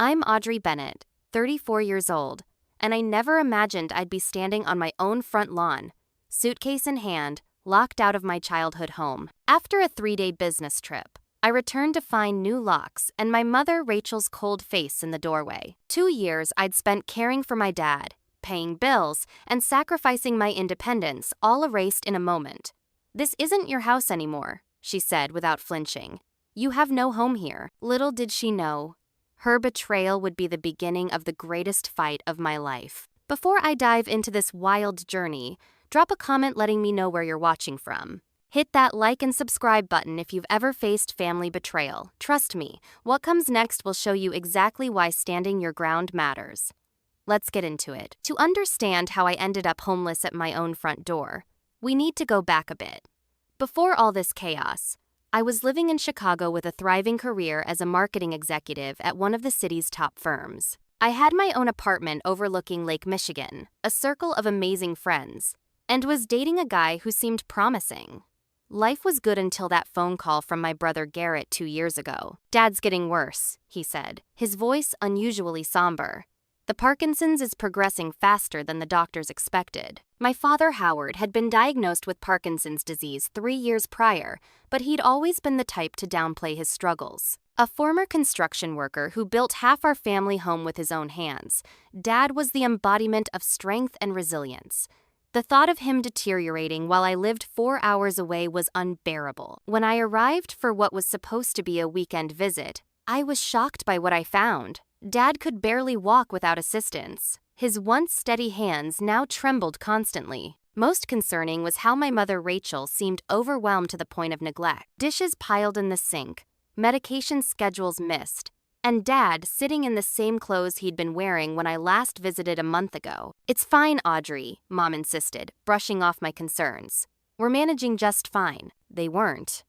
I'm Audrey Bennett, 34 years old, and I never imagined I'd be standing on my own front lawn, suitcase in hand, locked out of my childhood home. After a 3-day business trip, I returned to find new locks and my mother Rachel's cold face in the doorway. 2 years I'd spent caring for my dad, paying bills, and sacrificing my independence, all erased in a moment. "This isn't your house anymore," she said without flinching. "You have no home here." Little did she know, her betrayal would be the beginning of the greatest fight of my life. Before I dive into this wild journey, drop a comment letting me know where you're watching from. Hit that like and subscribe button if you've ever faced family betrayal. Trust me, what comes next will show you exactly why standing your ground matters. Let's get into it. To understand how I ended up homeless at my own front door, we need to go back a bit. Before all this chaos, I was living in Chicago with a thriving career as a marketing executive at one of the city's top firms. I had my own apartment overlooking Lake Michigan, a circle of amazing friends, and was dating a guy who seemed promising. Life was good until that phone call from my brother Garrett 2 years ago. "Dad's getting worse," he said, his voice unusually somber. "The Parkinson's is progressing faster than the doctors expected." My father, Howard, had been diagnosed with Parkinson's disease 3 years prior, but he'd always been the type to downplay his struggles. A former construction worker who built half our family home with his own hands, Dad was the embodiment of strength and resilience. The thought of him deteriorating while I lived 4 hours away was unbearable. When I arrived for what was supposed to be a weekend visit, I was shocked by what I found. Dad could barely walk without assistance. His once steady hands now trembled constantly. Most concerning was how my mother Rachel seemed overwhelmed to the point of neglect. Dishes piled in the sink, medication schedules missed, and Dad sitting in the same clothes he'd been wearing when I last visited a month ago. "It's fine, Audrey," Mom insisted, brushing off my concerns. "We're managing just fine." They weren't.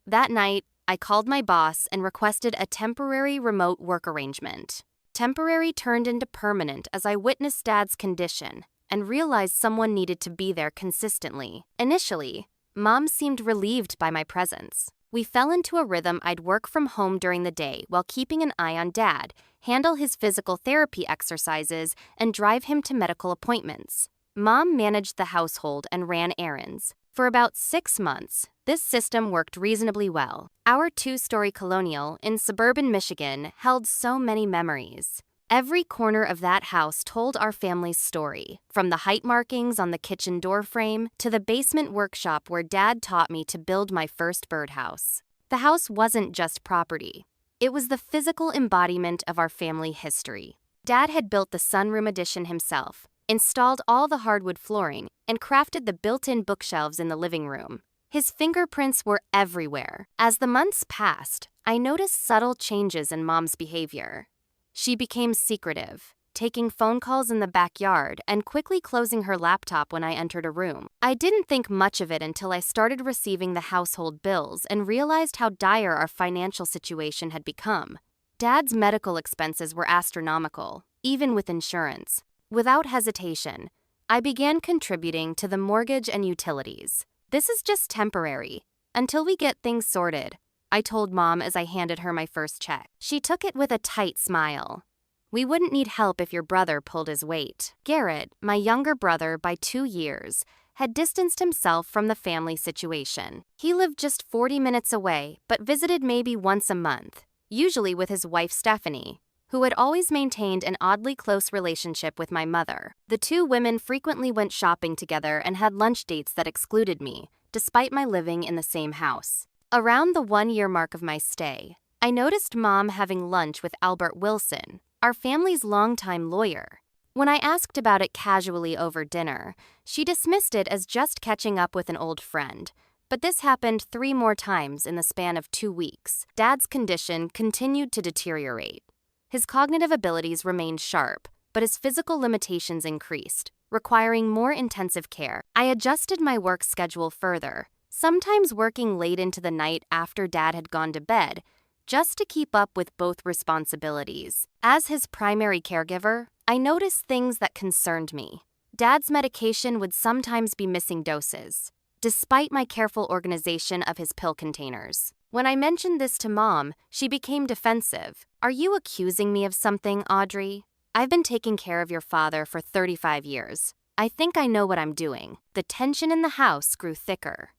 That night, I called my boss and requested a temporary remote work arrangement. Temporary turned into permanent as I witnessed Dad's condition and realized someone needed to be there consistently. Initially, Mom seemed relieved by my presence. We fell into a rhythm. I'd work from home during the day while keeping an eye on Dad, handle his physical therapy exercises, and drive him to medical appointments. Mom managed the household and ran errands. For about 6 months, this system worked reasonably well. Our 2-story colonial in suburban Michigan held so many memories. Every corner of that house told our family's story, from the height markings on the kitchen door frame to the basement workshop where Dad taught me to build my first birdhouse. The house wasn't just property. It was the physical embodiment of our family history. Dad had built the sunroom addition himself, installed all the hardwood flooring, and crafted the built-in bookshelves in the living room. His fingerprints were everywhere. As the months passed, I noticed subtle changes in Mom's behavior. She became secretive, taking phone calls in the backyard and quickly closing her laptop when I entered a room. I didn't think much of it until I started receiving the household bills and realized how dire our financial situation had become. Dad's medical expenses were astronomical, even with insurance. Without hesitation, I began contributing to the mortgage and utilities. "This is just temporary, until we get things sorted," I told Mom as I handed her my first check. She took it with a tight smile. "We wouldn't need help if your brother pulled his weight." Garrett, my younger brother by 2 years, had distanced himself from the family situation. He lived just 40 minutes away, but visited maybe once a month, usually with his wife Stephanie, who had always maintained an oddly close relationship with my mother. The 2 women frequently went shopping together and had lunch dates that excluded me, despite my living in the same house. Around the 1-year mark of my stay, I noticed Mom having lunch with Albert Wilson, our family's longtime lawyer. When I asked about it casually over dinner, she dismissed it as just catching up with an old friend. But this happened 3 more times in the span of 2 weeks. Dad's condition continued to deteriorate. His cognitive abilities remained sharp, but his physical limitations increased, requiring more intensive care. I adjusted my work schedule further, sometimes working late into the night after Dad had gone to bed, just to keep up with both responsibilities. As his primary caregiver, I noticed things that concerned me. Dad's medication would sometimes be missing doses, despite my careful organization of his pill containers. When I mentioned this to Mom, she became defensive. Are you accusing me of something, Audrey? I've been taking care of your father for 35 years. I think I know what I'm doing. The tension in the house grew thicker.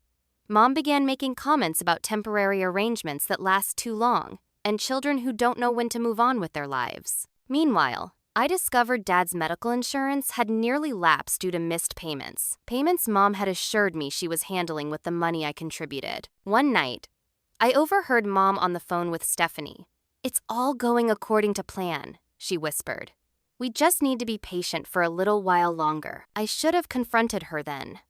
Mom began making comments about temporary arrangements that last too long, and children who don't know when to move on with their lives. Meanwhile, I discovered Dad's medical insurance had nearly lapsed due to missed payments. Payments Mom had assured me she was handling with the money I contributed. One night, I overheard Mom on the phone with Stephanie. "It's all going according to plan," she whispered. "We just need to be patient for a little while longer." I should have confronted her then.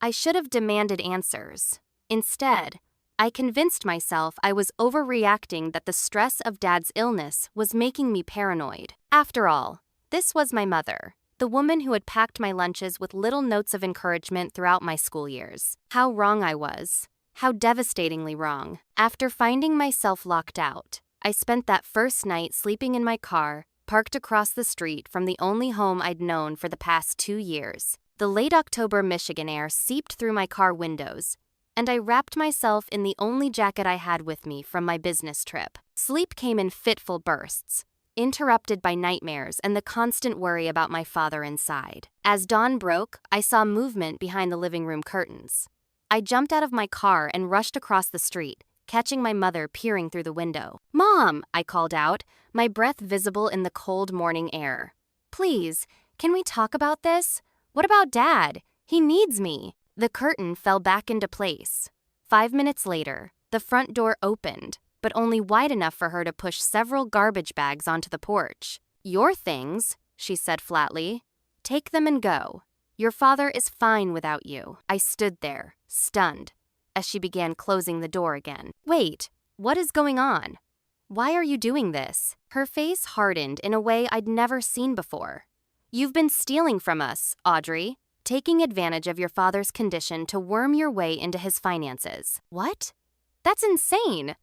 I should have demanded answers. Instead, I convinced myself I was overreacting, that the stress of Dad's illness was making me paranoid. After all, this was my mother, the woman who had packed my lunches with little notes of encouragement throughout my school years. How wrong I was. How devastatingly wrong. After finding myself locked out, I spent that first night sleeping in my car, parked across the street from the only home I'd known for the past 2 years. The late October Michigan air seeped through my car windows, and I wrapped myself in the only jacket I had with me from my business trip. Sleep came in fitful bursts, interrupted by nightmares and the constant worry about my father inside. As dawn broke, I saw movement behind the living room curtains. I jumped out of my car and rushed across the street, catching my mother peering through the window. "Mom," I called out, my breath visible in the cold morning air. "Please, can we talk about this? What about Dad? He needs me." The curtain fell back into place. 5 minutes later, the front door opened, but only wide enough for her to push several garbage bags onto the porch. "Your things," she said flatly. "Take them and go. Your father is fine without you." I stood there, stunned, as she began closing the door again. "Wait, what is going on? Why are you doing this?" Her face hardened in a way I'd never seen before. "You've been stealing from us, Audrey, taking advantage of your father's condition to worm your way into his finances." "What? That's insane.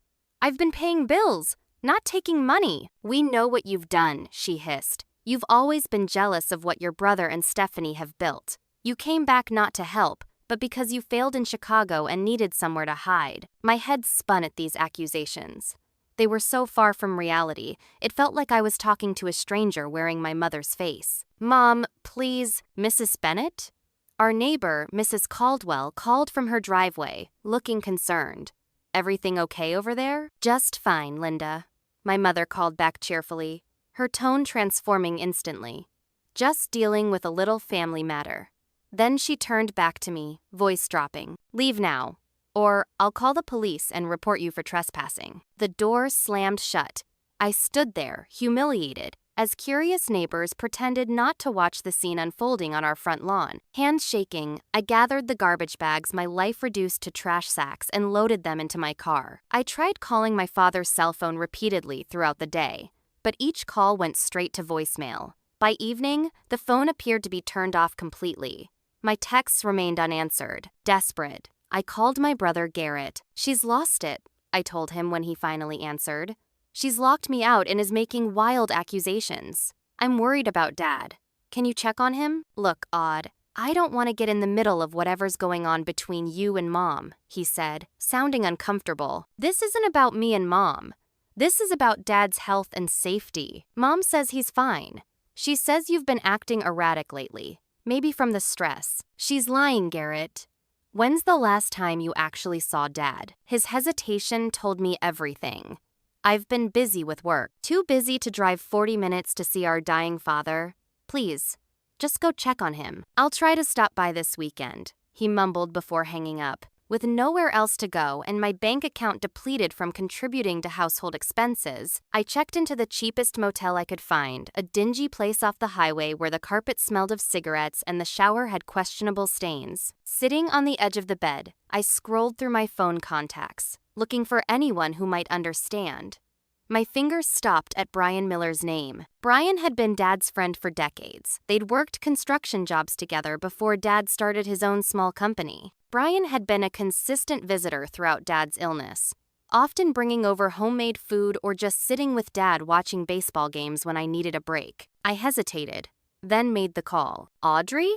I've been paying bills, not taking money." "We know what you've done," she hissed. "You've always been jealous of what your brother and Stephanie have built. You came back not to help, but because you failed in Chicago and needed somewhere to hide." My head spun at these accusations. They were so far from reality, it felt like I was talking to a stranger wearing my mother's face. "Mom, please." "Mrs. Bennett?" Our neighbor, Mrs. Caldwell, called from her driveway, looking concerned. "Everything okay over there?" "Just fine, Linda," my mother called back cheerfully, her tone transforming instantly. "Just dealing with a little family matter." Then she turned back to me, voice dropping. "Leave now, or I'll call the police and report you for trespassing." The door slammed shut. I stood there, humiliated, as curious neighbors pretended not to watch the scene unfolding on our front lawn. Hands shaking, I gathered the garbage bags my life reduced to trash sacks and loaded them into my car. I tried calling my father's cell phone repeatedly throughout the day, but each call went straight to voicemail. By evening, the phone appeared to be turned off completely. My texts remained unanswered. Desperate, I called my brother Garrett. "She's lost it," I told him when he finally answered. "She's locked me out and is making wild accusations. I'm worried about Dad. Can you check on him?" "Look, Aud, I don't want to get in the middle of whatever's going on between you and Mom," he said, sounding uncomfortable. "This isn't about me and Mom. This is about Dad's health and safety. Mom says he's fine. She says you've been acting erratic lately, maybe from the stress." "She's lying, Garrett. When's the last time you actually saw Dad?" His hesitation told me everything. "I've been busy with work. Too busy to drive 40 minutes to see our dying father. Please, just go check on him." "I'll try to stop by this weekend," he mumbled before hanging up. With nowhere else to go and my bank account depleted from contributing to household expenses, I checked into the cheapest motel I could find, a dingy place off the highway where the carpet smelled of cigarettes and the shower had questionable stains. Sitting on the edge of the bed, I scrolled through my phone contacts, looking for anyone who might understand. My fingers stopped at Brian Miller's name. Brian had been Dad's friend for decades. They'd worked construction jobs together before Dad started his own small company. Brian had been a consistent visitor throughout Dad's illness, often bringing over homemade food or just sitting with Dad watching baseball games when I needed a break. I hesitated, then made the call. "Audrey?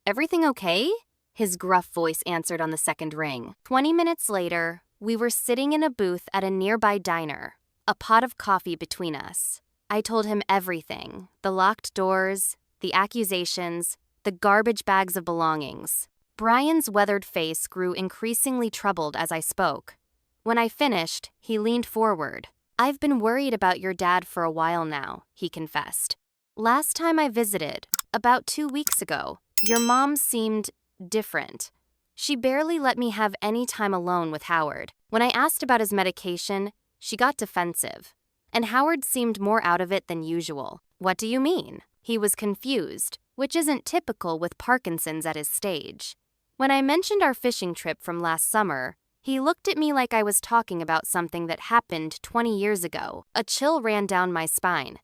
Everything okay?" His gruff voice answered on the second ring. 20 minutes later, We were sitting in a booth at a nearby diner, a pot of coffee between us. I told him everything: the locked doors, the accusations, the garbage bags of belongings. Brian's weathered face grew increasingly troubled as I spoke. When I finished, he leaned forward. "I've been worried about your dad for a while now," he confessed. "Last time I visited, about 2 weeks ago, your mom seemed different. She barely let me have any time alone with Howard. When I asked about his medication, she got defensive. And Howard seemed more out of it than usual." "What do you mean?" He was confused, which isn't typical with Parkinson's at his stage. When I mentioned our fishing trip from last summer, he looked at me like I was talking about something that happened 20 years ago. A chill ran down my spine.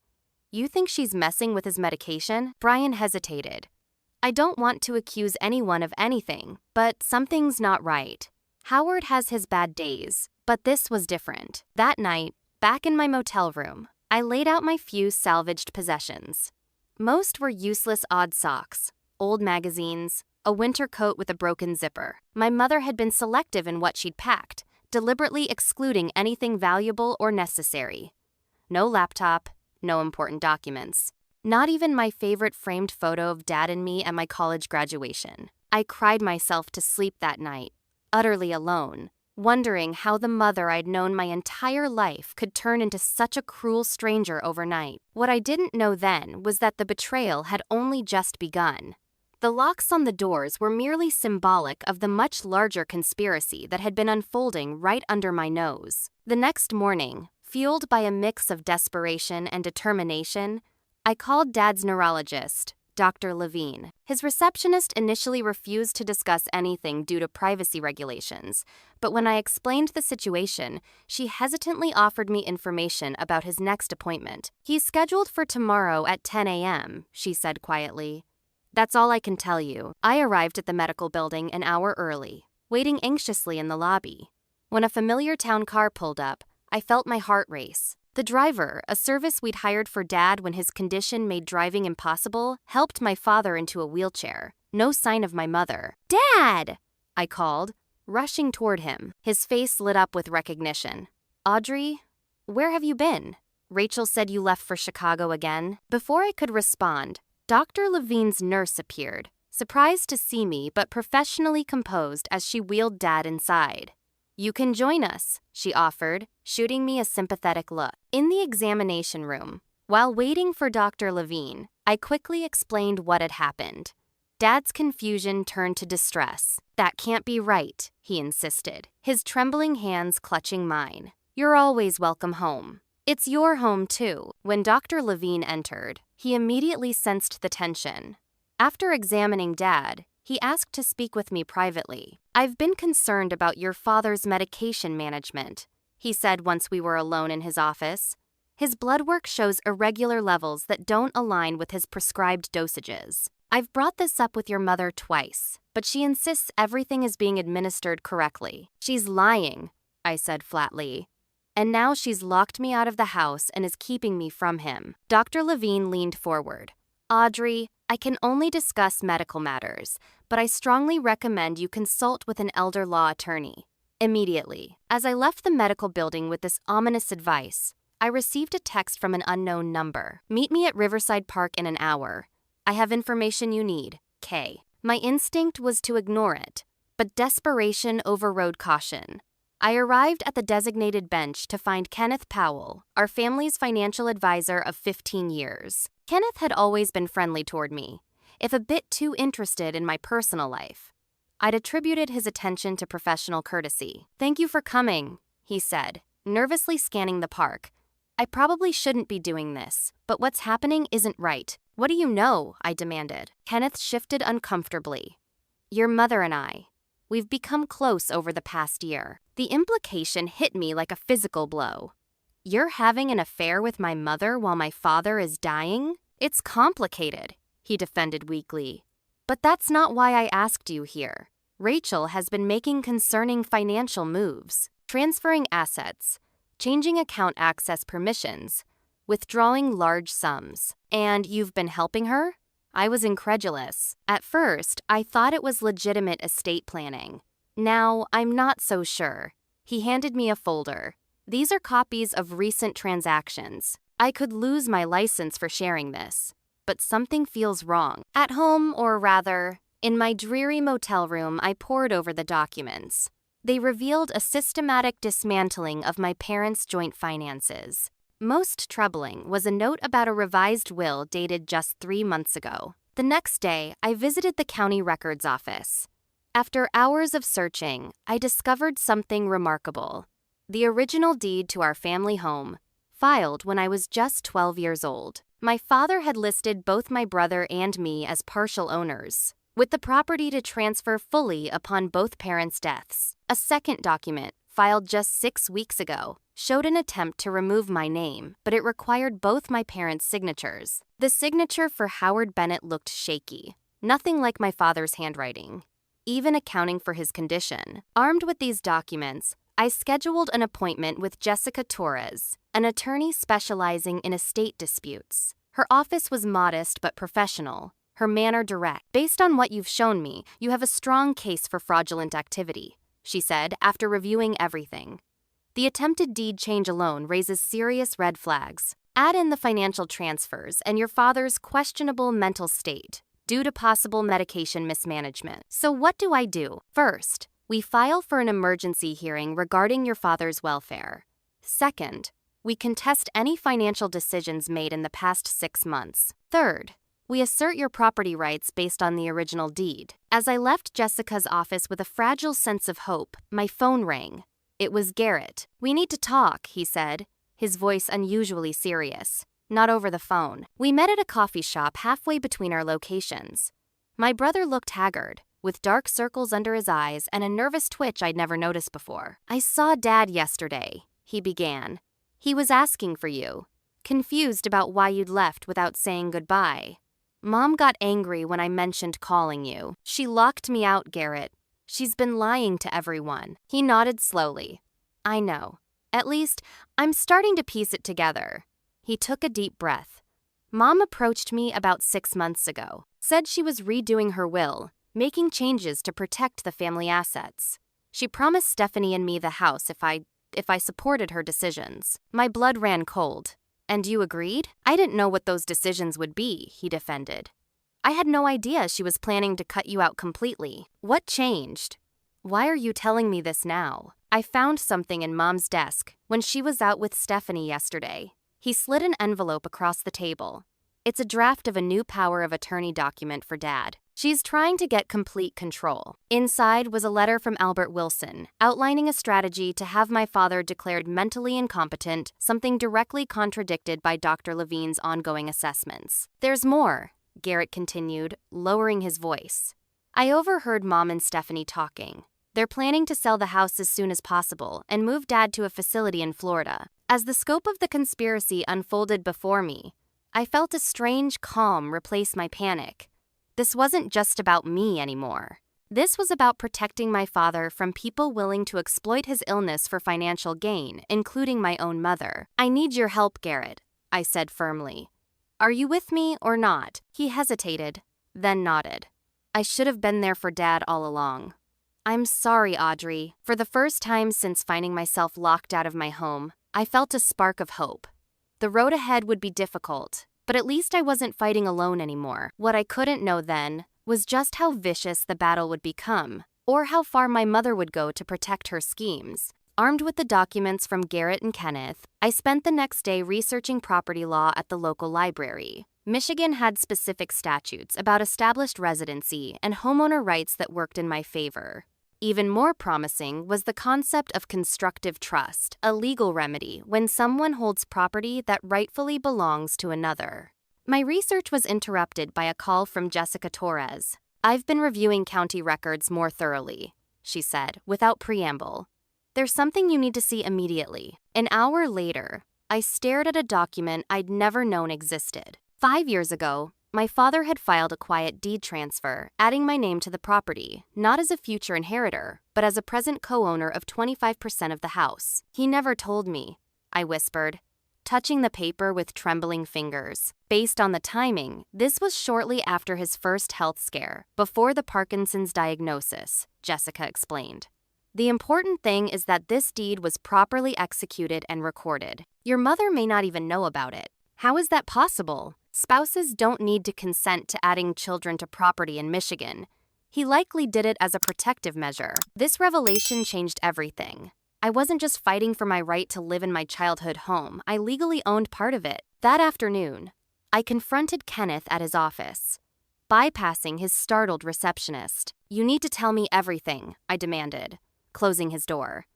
"You think she's messing with his medication?" Brian hesitated. "I don't want to accuse anyone of anything, but something's not right. Howard has his bad days, but this was different." That night, back in my motel room, I laid out my few salvaged possessions. Most were useless odd socks, old magazines, a winter coat with a broken zipper. My mother had been selective in what she'd packed, deliberately excluding anything valuable or necessary. No laptop, no important documents. Not even my favorite framed photo of Dad and me at my college graduation. I cried myself to sleep that night, utterly alone, wondering how the mother I'd known my entire life could turn into such a cruel stranger overnight. What I didn't know then was that the betrayal had only just begun. The locks on the doors were merely symbolic of the much larger conspiracy that had been unfolding right under my nose. The next morning, fueled by a mix of desperation and determination, I called Dad's neurologist, Dr. Levine. His receptionist initially refused to discuss anything due to privacy regulations, but when I explained the situation, she hesitantly offered me information about his next appointment. "He's scheduled for tomorrow at 10 a.m., she said quietly. "That's all I can tell you." I arrived at the medical building an hour early, waiting anxiously in the lobby. When a familiar town car pulled up, I felt my heart race. The driver, a service we'd hired for Dad when his condition made driving impossible, helped my father into a wheelchair. No sign of my mother. "Dad!" I called, rushing toward him. His face lit up with recognition. "Audrey, where have you been? Rachel said you left for Chicago again." Before I could respond, Dr. Levine's nurse appeared, surprised to see me but professionally composed as she wheeled Dad inside. "You can join us," she offered, shooting me a sympathetic look. In the examination room, while waiting for Dr. Levine, I quickly explained what had happened. Dad's confusion turned to distress. "That can't be right," he insisted, his trembling hands clutching mine. "You're always welcome home. It's your home, too." When Dr. Levine entered, he immediately sensed the tension. After examining Dad, he asked to speak with me privately. "I've been concerned about your father's medication management," he said once we were alone in his office. "His blood work shows irregular levels that don't align with his prescribed dosages. I've brought this up with your mother twice, but she insists everything is being administered correctly." "She's lying," I said flatly. "And now she's locked me out of the house and is keeping me from him." Dr. Levine leaned forward. "Audrey, I can only discuss medical matters, but I strongly recommend you consult with an elder law attorney immediately." As I left the medical building with this ominous advice, I received a text from an unknown number. "Meet me at Riverside Park in an hour. I have information you need, K." My instinct was to ignore it, but desperation overrode caution. I arrived at the designated bench to find Kenneth Powell, our family's financial advisor of 15 years. Kenneth had always been friendly toward me, if a bit too interested in my personal life. I'd attributed his attention to professional courtesy. "Thank you for coming," he said, nervously scanning the park. "I probably shouldn't be doing this, but what's happening isn't right." "What do you know?" I demanded. Kenneth shifted uncomfortably. "Your mother and I. We've become close over the past year." The implication hit me like a physical blow. "You're having an affair with my mother while my father is dying? It's complicated," he defended weakly. "But that's not why I asked you here. Rachel has been making concerning financial moves, transferring assets, changing account access permissions, withdrawing large sums. And you've been helping her?" I was incredulous. At first, I thought it was legitimate estate planning. Now, I'm not so sure. He handed me a folder. These are copies of recent transactions. I could lose my license for sharing this, but something feels wrong. At home, or rather, in my dreary motel room, I pored over the documents. They revealed a systematic dismantling of my parents' joint finances. Most troubling was a note about a revised will dated just 3 months ago. The next day, I visited the county records office. After hours of searching, I discovered something remarkable. The original deed to our family home, filed when I was just 12 years old. My father had listed both my brother and me as partial owners, with the property to transfer fully upon both parents' deaths. A second document, filed just 6 weeks ago, showed an attempt to remove my name, but it required both my parents' signatures. The signature for Howard Bennett looked shaky, nothing like my father's handwriting, even accounting for his condition. Armed with these documents, I scheduled an appointment with Jessica Torres, an attorney specializing in estate disputes. Her office was modest but professional, her manner direct. "Based on what you've shown me, you have a strong case for fraudulent activity," she said after reviewing everything. "The attempted deed change alone raises serious red flags. Add in the financial transfers and your father's questionable mental state due to possible medication mismanagement. So what do I do? First, we file for an emergency hearing regarding your father's welfare. Second, we contest any financial decisions made in the past 6 months. Third, we assert your property rights based on the original deed." As I left Jessica's office with a fragile sense of hope, my phone rang. It was Garrett. "We need to talk," he said, his voice unusually serious. "Not over the phone." We met at a coffee shop halfway between our locations. My brother looked haggard, with dark circles under his eyes and a nervous twitch I'd never noticed before. "I saw Dad yesterday," he began. "He was asking for you, confused about why you'd left without saying goodbye. Mom got angry when I mentioned calling you. She locked me out, Garrett. She's been lying to everyone." He nodded slowly. "I know. At least, I'm starting to piece it together." He took a deep breath. "Mom approached me about 6 months ago, said she was redoing her will, making changes to protect the family assets. She promised Stephanie and me the house if I supported her decisions." My blood ran cold. "And you agreed?" "I didn't know what those decisions would be," he defended. "I had no idea she was planning to cut you out completely. What changed? Why are you telling me this now?" "I found something in Mom's desk when she was out with Stephanie yesterday." He slid an envelope across the table. "It's a draft of a new power of attorney document for Dad. She's trying to get complete control." Inside was a letter from Albert Wilson, outlining a strategy to have my father declared mentally incompetent, something directly contradicted by Dr. Levine's ongoing assessments. "There's more," Garrett continued, lowering his voice. "I overheard Mom and Stephanie talking. They're planning to sell the house as soon as possible and move Dad to a facility in Florida." As the scope of the conspiracy unfolded before me, I felt a strange calm replace my panic. This wasn't just about me anymore. This was about protecting my father from people willing to exploit his illness for financial gain, including my own mother. "I need your help, Garrett," I said firmly. "Are you with me or not?" He hesitated, then nodded. "I should have been there for Dad all along." "I'm sorry, Audrey." For the first time since finding myself locked out of my home, I felt a spark of hope. The road ahead would be difficult, but at least I wasn't fighting alone anymore. What I couldn't know then was just how vicious the battle would become, or how far my mother would go to protect her schemes. Armed with the documents from Garrett and Kenneth, I spent the next day researching property law at the local library. Michigan had specific statutes about established residency and homeowner rights that worked in my favor. Even more promising was the concept of constructive trust, a legal remedy when someone holds property that rightfully belongs to another. My research was interrupted by a call from Jessica Torres. "I've been reviewing county records more thoroughly," she said, without preamble. "There's something you need to see immediately." An hour later, I stared at a document I'd never known existed. 5 years ago, my father had filed a quiet deed transfer, adding my name to the property, not as a future inheritor, but as a present co-owner of 25% of the house. "He never told me," I whispered, touching the paper with trembling fingers. Based on the timing, this was shortly after his first health scare, before the Parkinson's diagnosis, Jessica explained. The important thing is that this deed was properly executed and recorded. Your mother may not even know about it. How is that possible? Spouses don't need to consent to adding children to property in Michigan. He likely did it as a protective measure. This revelation changed everything. I wasn't just fighting for my right to live in my childhood home, I legally owned part of it. That afternoon, I confronted Kenneth at his office, bypassing his startled receptionist. "You need to tell me everything," I demanded, closing his door.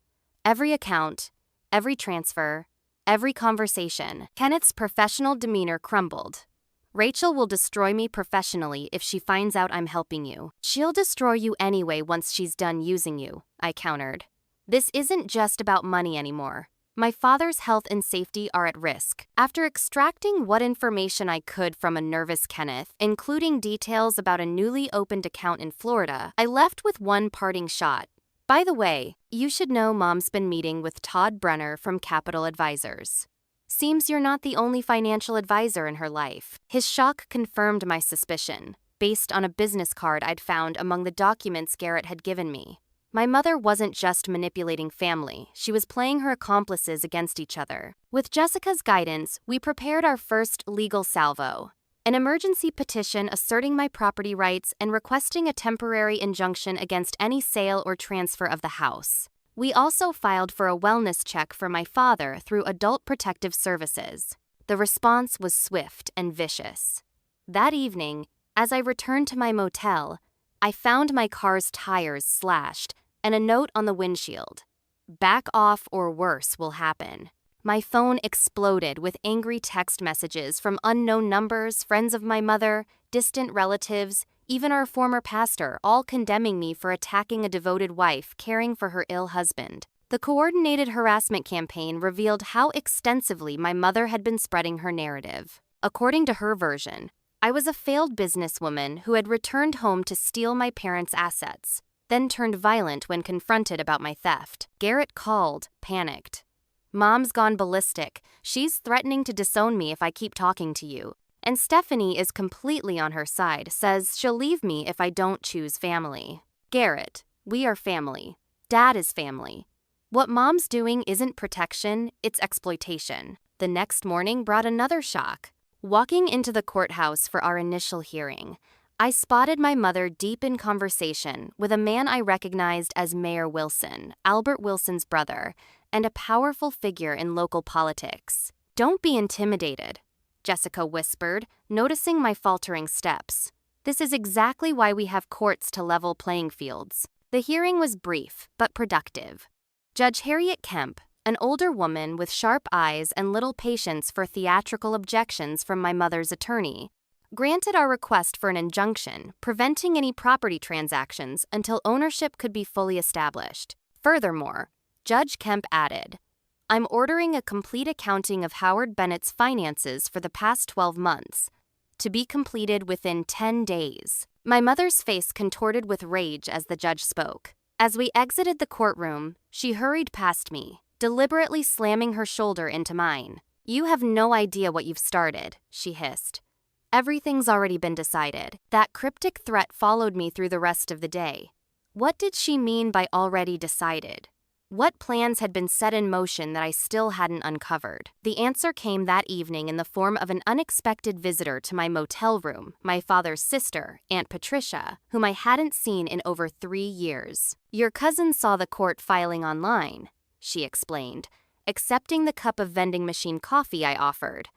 "Every account, every transfer, every conversation." Kenneth's professional demeanor crumbled. "Rachel will destroy me professionally if she finds out I'm helping you." "She'll destroy you anyway once she's done using you," I countered. "This isn't just about money anymore. My father's health and safety are at risk." After extracting what information I could from a nervous Kenneth, including details about a newly opened account in Florida, I left with one parting shot. "By the way, you should know Mom's been meeting with Todd Brenner from Capital Advisors. Seems you're not the only financial advisor in her life." His shock confirmed my suspicion, based on a business card I'd found among the documents Garrett had given me. My mother wasn't just manipulating family, she was playing her accomplices against each other. With Jessica's guidance, we prepared our first legal salvo, an emergency petition asserting my property rights and requesting a temporary injunction against any sale or transfer of the house. We also filed for a wellness check for my father through Adult Protective Services. The response was swift and vicious. That evening, as I returned to my motel, I found my car's tires slashed and a note on the windshield. "Back off or worse will happen." My phone exploded with angry text messages from unknown numbers, friends of my mother, distant relatives, even our former pastor, all condemning me for attacking a devoted wife caring for her ill husband. The coordinated harassment campaign revealed how extensively my mother had been spreading her narrative. According to her version, I was a failed businesswoman who had returned home to steal my parents' assets, then turned violent when confronted about my theft. Garrett called, panicked. "Mom's gone ballistic. She's threatening to disown me if I keep talking to you. And Stephanie is completely on her side, says she'll leave me if I don't choose family." Garrett, we are family. Dad is family. What Mom's doing isn't protection, it's exploitation. The next morning brought another shock. Walking into the courthouse for our initial hearing, I spotted my mother deep in conversation with a man I recognized as Mayor Wilson, Albert Wilson's brother, and a powerful figure in local politics. "Don't be intimidated," Jessica whispered, noticing my faltering steps. "This is exactly why we have courts to level playing fields." The hearing was brief, but productive. Judge Harriet Kemp, an older woman with sharp eyes and little patience for theatrical objections from my mother's attorney, granted our request for an injunction preventing any property transactions until ownership could be fully established. Furthermore, Judge Kemp added, "I'm ordering a complete accounting of Howard Bennett's finances for the past 12 months, to be completed within 10 days. My mother's face contorted with rage as the judge spoke. As we exited the courtroom, she hurried past me, deliberately slamming her shoulder into mine. "You have no idea what you've started," she hissed. "Everything's already been decided." That cryptic threat followed me through the rest of the day. What did she mean by already decided? What plans had been set in motion that I still hadn't uncovered? The answer came that evening in the form of an unexpected visitor to my motel room, my father's sister, Aunt Patricia, whom I hadn't seen in over 3 years. "Your cousin saw the court filing online," she explained, accepting the cup of vending machine coffee I offered.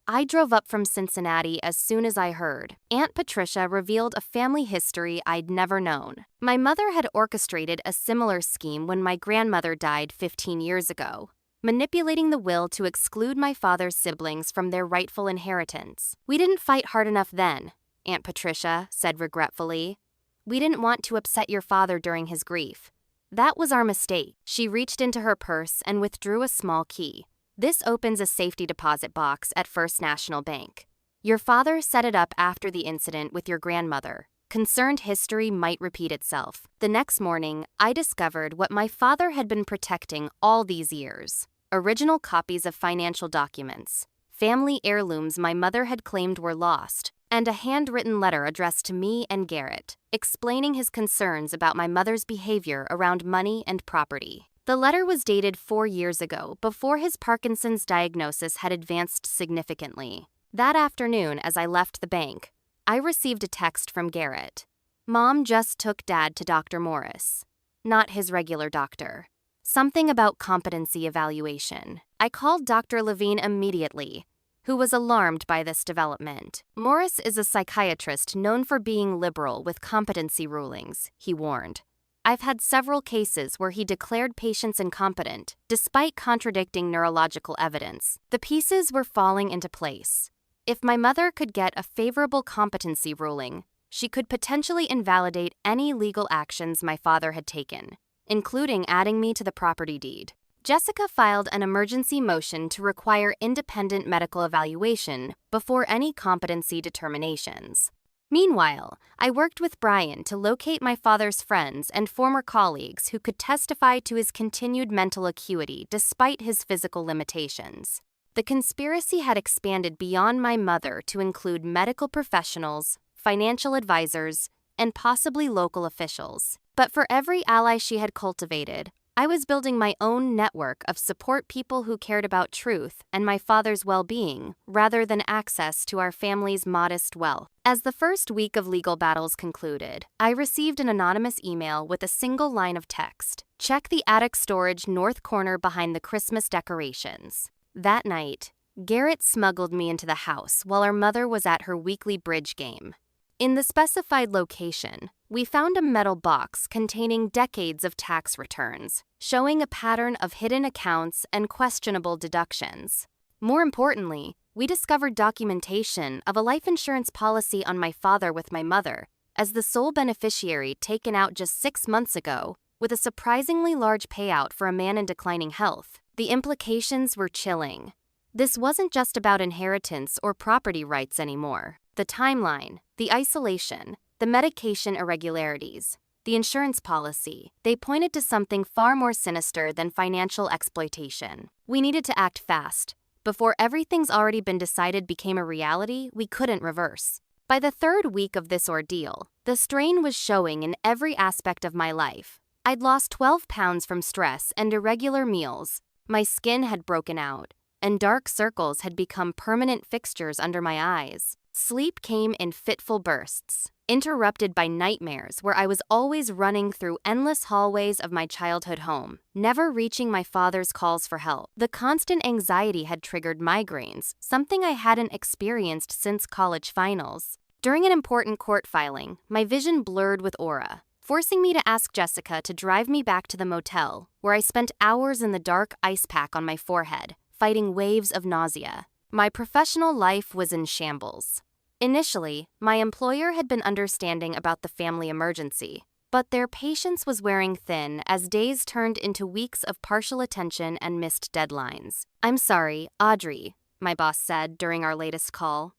"I drove up from Cincinnati as soon as I heard." Aunt Patricia revealed a family history I'd never known. My mother had orchestrated a similar scheme when my grandmother died 15 years ago, manipulating the will to exclude my father's siblings from their rightful inheritance. "We didn't fight hard enough then," Aunt Patricia said regretfully. "We didn't want to upset your father during his grief. That was our mistake." She reached into her purse and withdrew a small key. "This opens a safety deposit box at First National Bank. Your father set it up after the incident with your grandmother. Concerned history might repeat itself." The next morning, I discovered what my father had been protecting all these years. Original copies of financial documents, family heirlooms my mother had claimed were lost, and a handwritten letter addressed to me and Garrett, explaining his concerns about my mother's behavior around money and property. The letter was dated 4 years ago, before his Parkinson's diagnosis had advanced significantly. That afternoon, as I left the bank, I received a text from Garrett. Mom just took Dad to Dr. Morris. Not his regular doctor. Something about competency evaluation. I called Dr. Levine immediately, who was alarmed by this development. Morris is a psychiatrist known for being liberal with competency rulings, he warned. I've had several cases where he declared patients incompetent, despite contradicting neurological evidence. The pieces were falling into place. If my mother could get a favorable competency ruling, she could potentially invalidate any legal actions my father had taken, including adding me to the property deed. Jessica filed an emergency motion to require independent medical evaluation before any competency determinations. Meanwhile, I worked with Brian to locate my father's friends and former colleagues who could testify to his continued mental acuity despite his physical limitations. The conspiracy had expanded beyond my mother to include medical professionals, financial advisors, and possibly local officials. But for every ally she had cultivated, I was building my own network of support people who cared about truth and my father's well-being rather than access to our family's modest wealth. As the first week of legal battles concluded, I received an anonymous email with a single line of text. Check the attic storage north corner behind the Christmas decorations. That night, Garrett smuggled me into the house while our mother was at her weekly bridge game. In the specified location, we found a metal box containing decades of tax returns, showing a pattern of hidden accounts and questionable deductions. More importantly, we discovered documentation of a life insurance policy on my father with my mother, as the sole beneficiary taken out just 6 months ago, with a surprisingly large payout for a man in declining health. The implications were chilling. This wasn't just about inheritance or property rights anymore. The timeline, the isolation, the medication irregularities, the insurance policy, they pointed to something far more sinister than financial exploitation. We needed to act fast. Before everything's already been decided became a reality we couldn't reverse. By the 3rd week of this ordeal, the strain was showing in every aspect of my life. I'd lost 12 pounds from stress and irregular meals. My skin had broken out, and dark circles had become permanent fixtures under my eyes. Sleep came in fitful bursts, interrupted by nightmares where I was always running through endless hallways of my childhood home, never reaching my father's calls for help. The constant anxiety had triggered migraines, something I hadn't experienced since college finals. During an important court filing, my vision blurred with aura, forcing me to ask Jessica to drive me back to the motel, where I spent hours in the dark ice pack on my forehead, fighting waves of nausea. My professional life was in shambles. Initially, my employer had been understanding about the family emergency, but their patience was wearing thin as days turned into weeks of partial attention and missed deadlines. "I'm sorry, Audrey," my boss said during our latest call.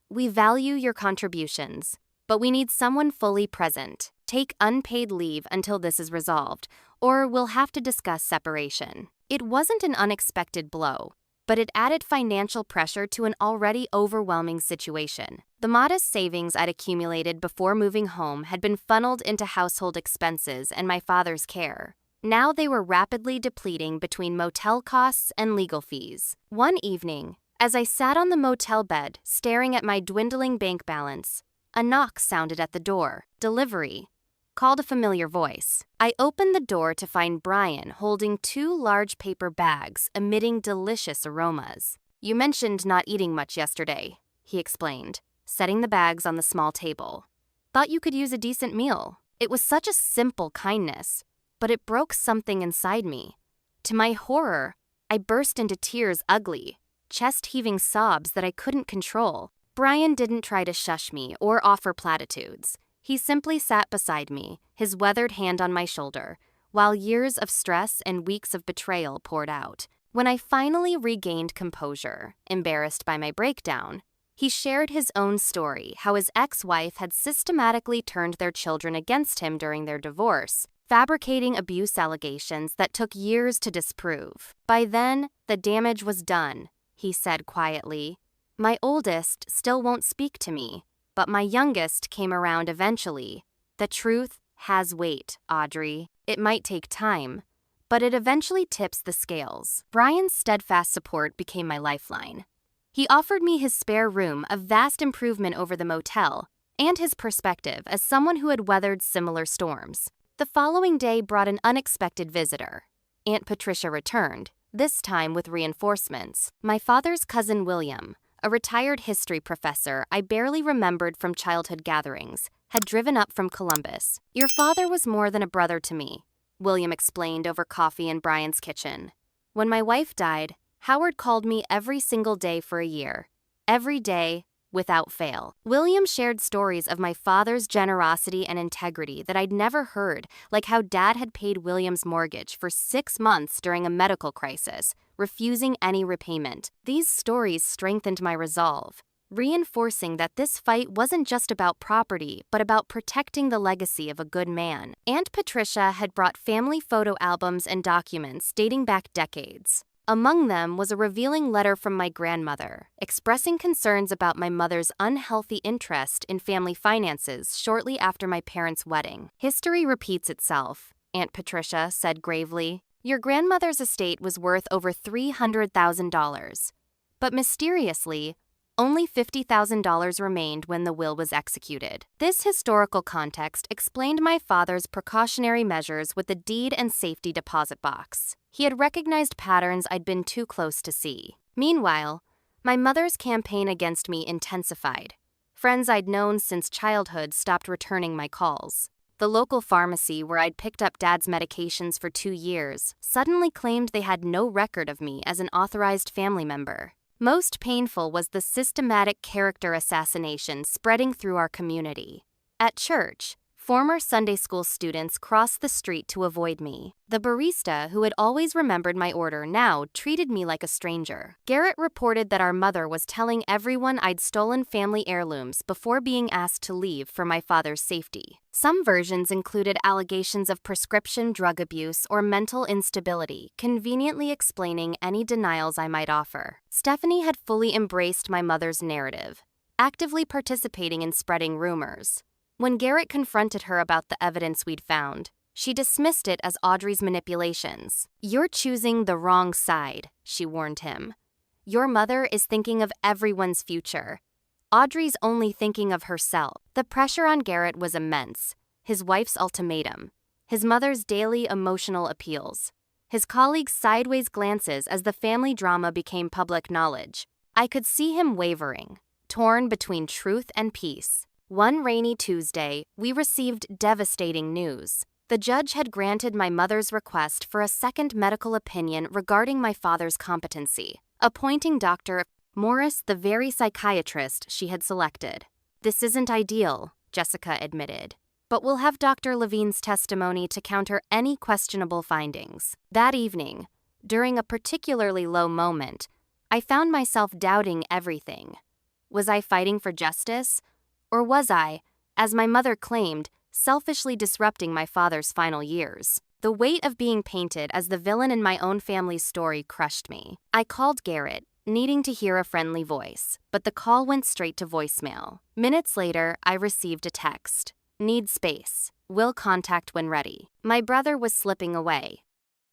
"We value your contributions, but we need someone fully present. Take unpaid leave until this is resolved, or we'll have to discuss separation." It wasn't an unexpected blow, but it added financial pressure to an already overwhelming situation. The modest savings I'd accumulated before moving home had been funneled into household expenses and my father's care. Now they were rapidly depleting between motel costs and legal fees. One evening, as I sat on the motel bed staring at my dwindling bank balance, a knock sounded at the door. "Delivery," called a familiar voice. I opened the door to find Brian holding 2 large paper bags emitting delicious aromas. "You mentioned not eating much yesterday," he explained, setting the bags on the small table. "Thought you could use a decent meal." It was such a simple kindness, but it broke something inside me. To my horror, I burst into tears, ugly, chest-heaving sobs that I couldn't control. Brian didn't try to shush me or offer platitudes. He simply sat beside me, his weathered hand on my shoulder, while years of stress and weeks of betrayal poured out. When I finally regained composure, embarrassed by my breakdown, he shared his own story, how his ex-wife had systematically turned their children against him during their divorce, fabricating abuse allegations that took years to disprove. "By then, the damage was done," he said quietly. "My oldest still won't speak to me, but my youngest came around eventually. The truth has weight, Audrey. It might take time, but it eventually tips the scales. Brian's steadfast support became my lifeline. He offered me his spare room, a vast improvement over the motel, and his perspective as someone who had weathered similar storms. The following day brought an unexpected visitor. Aunt Patricia returned, this time with reinforcements. My father's cousin William, a retired history professor I barely remembered from childhood gatherings, had driven up from Columbus. Your father was more than a brother to me, William explained over coffee in Brian's kitchen. When my wife died, Howard called me every single day for a year. Every day, without fail. William shared stories of my father's generosity and integrity that I'd never heard, like how Dad had paid William's mortgage for 6 months during a medical crisis, refusing any repayment. These stories strengthened my resolve, reinforcing that this fight wasn't just about property, but about protecting the legacy of a good man. Aunt Patricia had brought family photo albums and documents dating back decades. Among them was a revealing letter from my grandmother, expressing concerns about my mother's unhealthy interest in family finances shortly after my parents' wedding. History repeats itself, Aunt Patricia said gravely. Your grandmother's estate was worth over $300,000, but mysteriously, only $50,000 remained when the will was executed. This historical context explained my father's precautionary measures with the deed and safety deposit box. He had recognized patterns I'd been too close to see. Meanwhile, my mother's campaign against me intensified. Friends I'd known since childhood stopped returning my calls. The local pharmacy where I'd picked up Dad's medications for 2 years suddenly claimed they had no record of me as an authorized family member. Most painful was the systematic character assassination spreading through our community. At church, former Sunday school students crossed the street to avoid me. The barista, who had always remembered my order, now treated me like a stranger. Garrett reported that our mother was telling everyone I'd stolen family heirlooms before being asked to leave for my father's safety. Some versions included allegations of prescription drug abuse or mental instability, conveniently explaining any denials I might offer. Stephanie had fully embraced my mother's narrative, actively participating in spreading rumors. When Garrett confronted her about the evidence we'd found, she dismissed it as Audrey's manipulations. You're choosing the wrong side, she warned him. Your mother is thinking of everyone's future. Audrey's only thinking of herself. The pressure on Garrett was immense. His wife's ultimatum, his mother's daily emotional appeals, his colleagues' sideways glances as the family drama became public knowledge. I could see him wavering, torn between truth and peace. One rainy Tuesday, we received devastating news. The judge had granted my mother's request for a second medical opinion regarding my father's competency, appointing Dr. Morris the very psychiatrist she had selected. This isn't ideal, Jessica admitted, but we'll have Dr. Levine's testimony to counter any questionable findings. That evening, during a particularly low moment, I found myself doubting everything. Was I fighting for justice? Or was I, as my mother claimed, selfishly disrupting my father's final years? The weight of being painted as the villain in my own family's story crushed me. I called Garrett, needing to hear a friendly voice, but the call went straight to voicemail. Minutes later, I received a text. Need space. Will contact when ready. My brother was slipping away,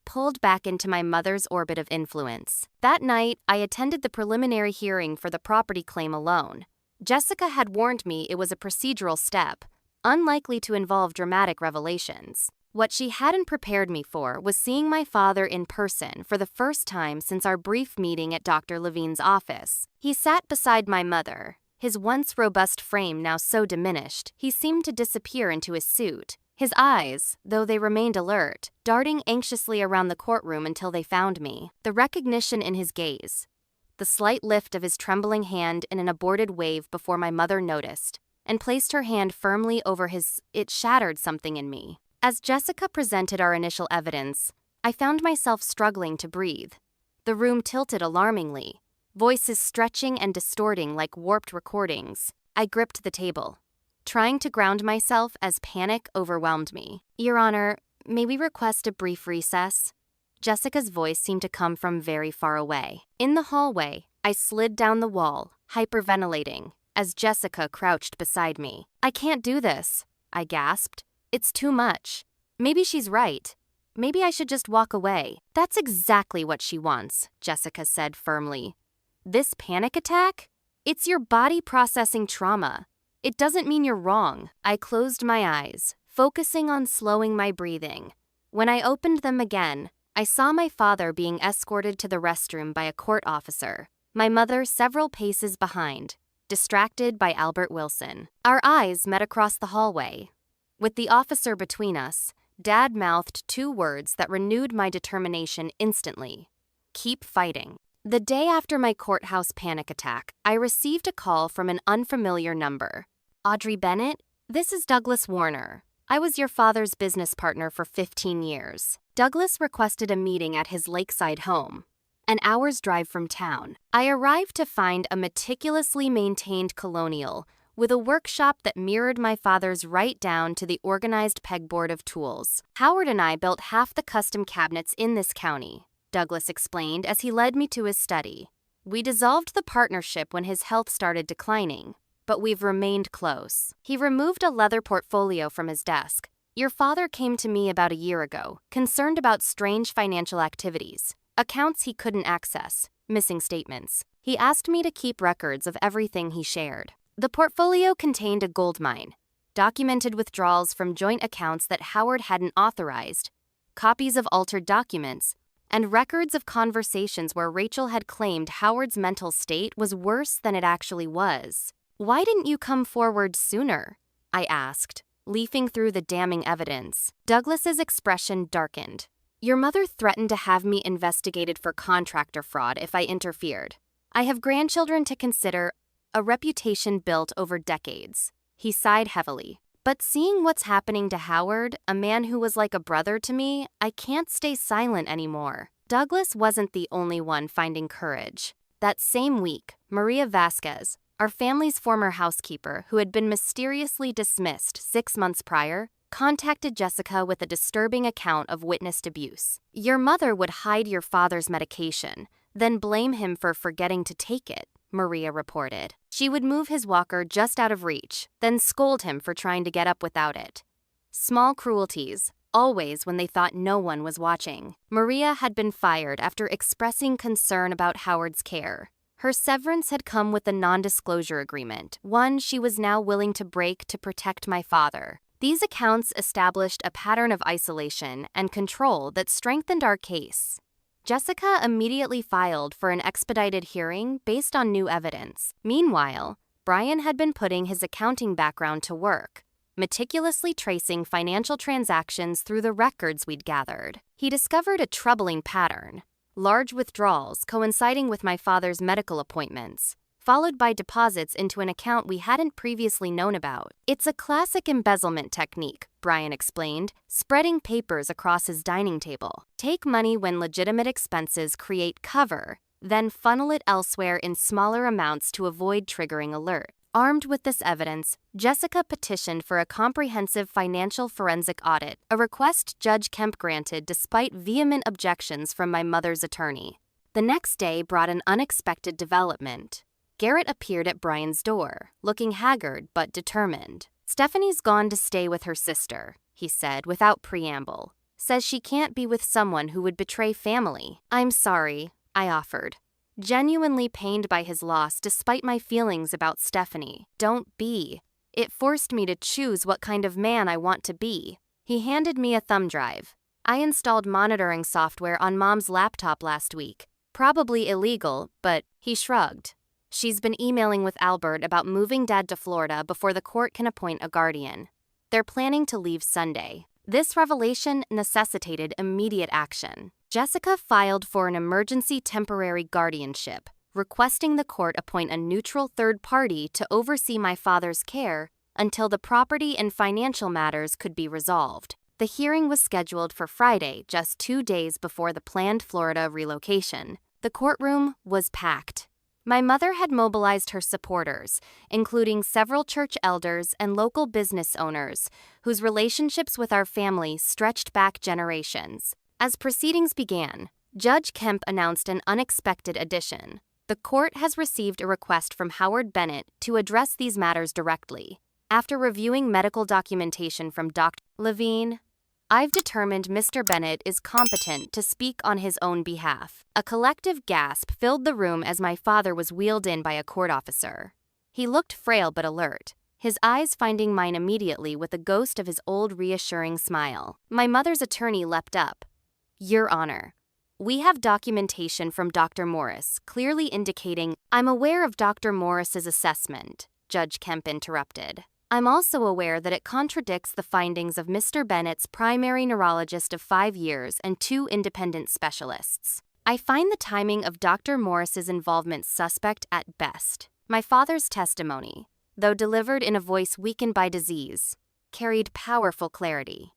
pulled back into my mother's orbit of influence. That night, I attended the preliminary hearing for the property claim alone. Jessica had warned me it was a procedural step, unlikely to involve dramatic revelations. What she hadn't prepared me for was seeing my father in person for the first time since our brief meeting at Dr. Levine's office. He sat beside my mother, his once robust frame now so diminished, he seemed to disappear into his suit. His eyes, though they remained alert, darting anxiously around the courtroom until they found me. The recognition in his gaze, the slight lift of his trembling hand in an aborted wave before my mother noticed, and placed her hand firmly over his, it shattered something in me. As Jessica presented our initial evidence, I found myself struggling to breathe. The room tilted alarmingly, voices stretching and distorting like warped recordings. I gripped the table, trying to ground myself as panic overwhelmed me. Your Honor, may we request a brief recess? Jessica's voice seemed to come from very far away. In the hallway, I slid down the wall, hyperventilating, as Jessica crouched beside me. "I can't do this," I gasped. "It's too much. Maybe she's right. Maybe I should just walk away." "That's exactly what she wants," Jessica said firmly. "This panic attack? It's your body processing trauma. It doesn't mean you're wrong." I closed my eyes, focusing on slowing my breathing. When I opened them again, I saw my father being escorted to the restroom by a court officer, my mother several paces behind, distracted by Albert Wilson. Our eyes met across the hallway. With the officer between us, Dad mouthed two words that renewed my determination instantly: "Keep fighting." The day after my courthouse panic attack, I received a call from an unfamiliar number. "Audrey Bennett, this is Douglas Warner. I was your father's business partner for 15 years. Douglas requested a meeting at his lakeside home, an hour's drive from town. I arrived to find a meticulously maintained colonial with a workshop that mirrored my father's right down to the organized pegboard of tools. Howard and I built half the custom cabinets in this county," Douglas explained as he led me to his study. "We dissolved the partnership when his health started declining, but we've remained close." He removed a leather portfolio from his desk. "Your father came to me about a year ago, concerned about strange financial activities, accounts he couldn't access, missing statements. He asked me to keep records of everything he shared." The portfolio contained a goldmine: documented withdrawals from joint accounts that Howard hadn't authorized, copies of altered documents, and records of conversations where Rachel had claimed Howard's mental state was worse than it actually was. "Why didn't you come forward sooner?" I asked, leafing through the damning evidence. Douglas's expression darkened. "Your mother threatened to have me investigated for contractor fraud if I interfered. I have grandchildren to consider, a reputation built over decades." He sighed heavily. "But seeing what's happening to Howard, a man who was like a brother to me, I can't stay silent anymore." Douglas wasn't the only one finding courage. That same week, Maria Vasquez, our family's former housekeeper who had been mysteriously dismissed 6 months prior, contacted Jessica with a disturbing account of witnessed abuse. "Your mother would hide your father's medication, then blame him for forgetting to take it," Maria reported. "She would move his walker just out of reach, then scold him for trying to get up without it. Small cruelties, always when they thought no one was watching." Maria had been fired after expressing concern about Howard's care. Her severance had come with a non-disclosure agreement, one she was now willing to break to protect my father. These accounts established a pattern of isolation and control that strengthened our case. Jessica immediately filed for an expedited hearing based on new evidence. Meanwhile, Brian had been putting his accounting background to work, meticulously tracing financial transactions through the records we'd gathered. He discovered a troubling pattern: large withdrawals coinciding with my father's medical appointments, followed by deposits into an account we hadn't previously known about. "It's a classic embezzlement technique," Brian explained, spreading papers across his dining table. "Take money when legitimate expenses create cover, then funnel it elsewhere in smaller amounts to avoid triggering alert." Armed with this evidence, Jessica petitioned for a comprehensive financial forensic audit, a request Judge Kemp granted despite vehement objections from my mother's attorney. The next day brought an unexpected development. Garrett appeared at Brian's door, looking haggard but determined. "Stephanie's gone to stay with her sister," he said without preamble. "Says she can't be with someone who would betray family." "I'm sorry," I offered, genuinely pained by his loss despite my feelings about Stephanie. "Don't be. It forced me to choose what kind of man I want to be." He handed me a thumb drive. "I installed monitoring software on Mom's laptop last week. Probably illegal, but," he shrugged. "She's been emailing with Albert about moving Dad to Florida before the court can appoint a guardian. They're planning to leave Sunday." This revelation necessitated immediate action. Jessica filed for an emergency temporary guardianship, requesting the court appoint a neutral third party to oversee my father's care until the property and financial matters could be resolved. The hearing was scheduled for Friday, just 2 days before the planned Florida relocation. The courtroom was packed. My mother had mobilized her supporters, including several church elders and local business owners, whose relationships with our family stretched back generations. As proceedings began, Judge Kemp announced an unexpected addition: The court has received a request from Howard Bennett to address these matters directly. After reviewing medical documentation from Dr. Levine, I've determined Mr. Bennett is competent to speak on his own behalf. A collective gasp filled the room as my father was wheeled in by a court officer. He looked frail but alert, his eyes finding mine immediately with the ghost of his old reassuring smile. My mother's attorney leapt up. "Your Honor, we have documentation from Dr. Morris clearly indicating—" "I'm aware of Dr. Morris's assessment," Judge Kemp interrupted. "I'm also aware that it contradicts the findings of Mr. Bennett's primary neurologist of 5 years and 2 independent specialists. I find the timing of Dr. Morris's involvement suspect at best." My father's testimony, though delivered in a voice weakened by disease, carried powerful clarity.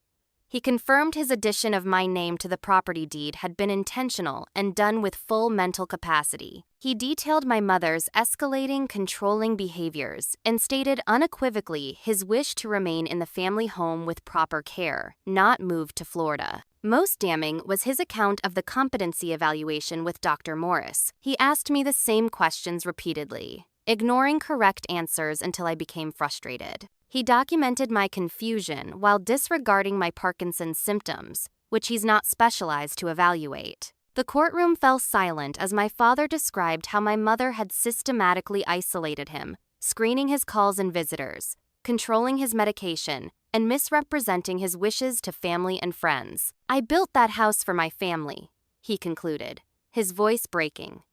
He confirmed his addition of my name to the property deed had been intentional and done with full mental capacity. He detailed my mother's escalating, controlling behaviors and stated unequivocally his wish to remain in the family home with proper care, not move to Florida. Most damning was his account of the competency evaluation with Dr. Morris. He asked me the same questions repeatedly, ignoring correct answers until I became frustrated. He documented my confusion while disregarding my Parkinson's symptoms, which he's not specialized to evaluate. The courtroom fell silent as my father described how my mother had systematically isolated him, screening his calls and visitors, controlling his medication, and misrepresenting his wishes to family and friends. "I built that house for my family," he concluded, his voice breaking.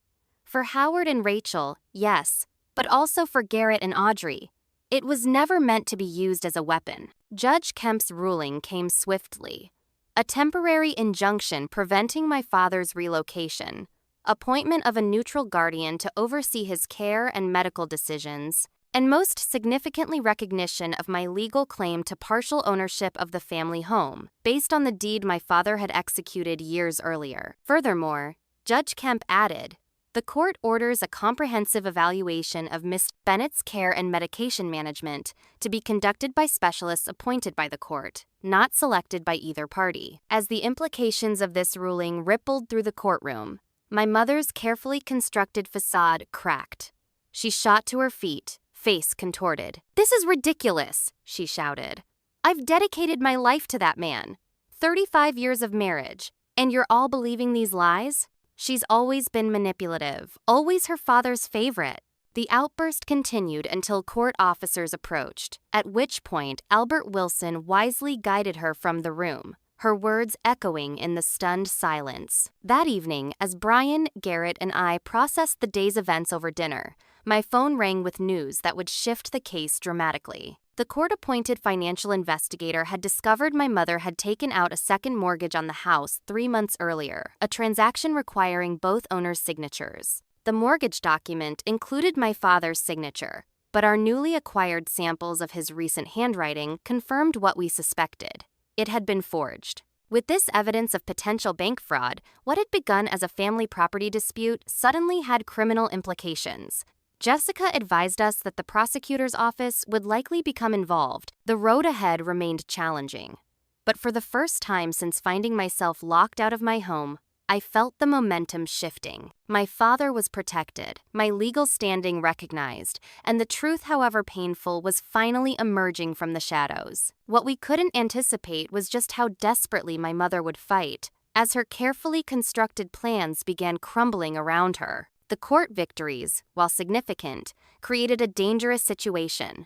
"For Howard and Rachel, yes, but also for Garrett and Audrey. It was never meant to be used as a weapon." Judge Kemp's ruling came swiftly. A temporary injunction preventing my father's relocation, appointment of a neutral guardian to oversee his care and medical decisions, and most significantly recognition of my legal claim to partial ownership of the family home, based on the deed my father had executed years earlier. Furthermore, Judge Kemp added, "The court orders a comprehensive evaluation of Miss Bennett's care and medication management to be conducted by specialists appointed by the court, not selected by either party." As the implications of this ruling rippled through the courtroom, my mother's carefully constructed facade cracked. She shot to her feet, face contorted. "This is ridiculous," she shouted. "I've dedicated my life to that man. 35 years of marriage, and you're all believing these lies? She's always been manipulative, always her father's favorite." The outburst continued until court officers approached, at which point Albert Wilson wisely guided her from the room, her words echoing in the stunned silence. That evening, as Brian, Garrett, and I processed the day's events over dinner, my phone rang with news that would shift the case dramatically. The court-appointed financial investigator had discovered my mother had taken out a second mortgage on the house 3 months earlier, a transaction requiring both owners' signatures. The mortgage document included my father's signature, but our newly acquired samples of his recent handwriting confirmed what we suspected. It had been forged. With this evidence of potential bank fraud, what had begun as a family property dispute suddenly had criminal implications. Jessica advised us that the prosecutor's office would likely become involved. The road ahead remained challenging. But for the first time since finding myself locked out of my home, I felt the momentum shifting. My father was protected, my legal standing recognized, and the truth, however painful, was finally emerging from the shadows. What we couldn't anticipate was just how desperately my mother would fight, as her carefully constructed plans began crumbling around her. The court victories, while significant, created a dangerous situation.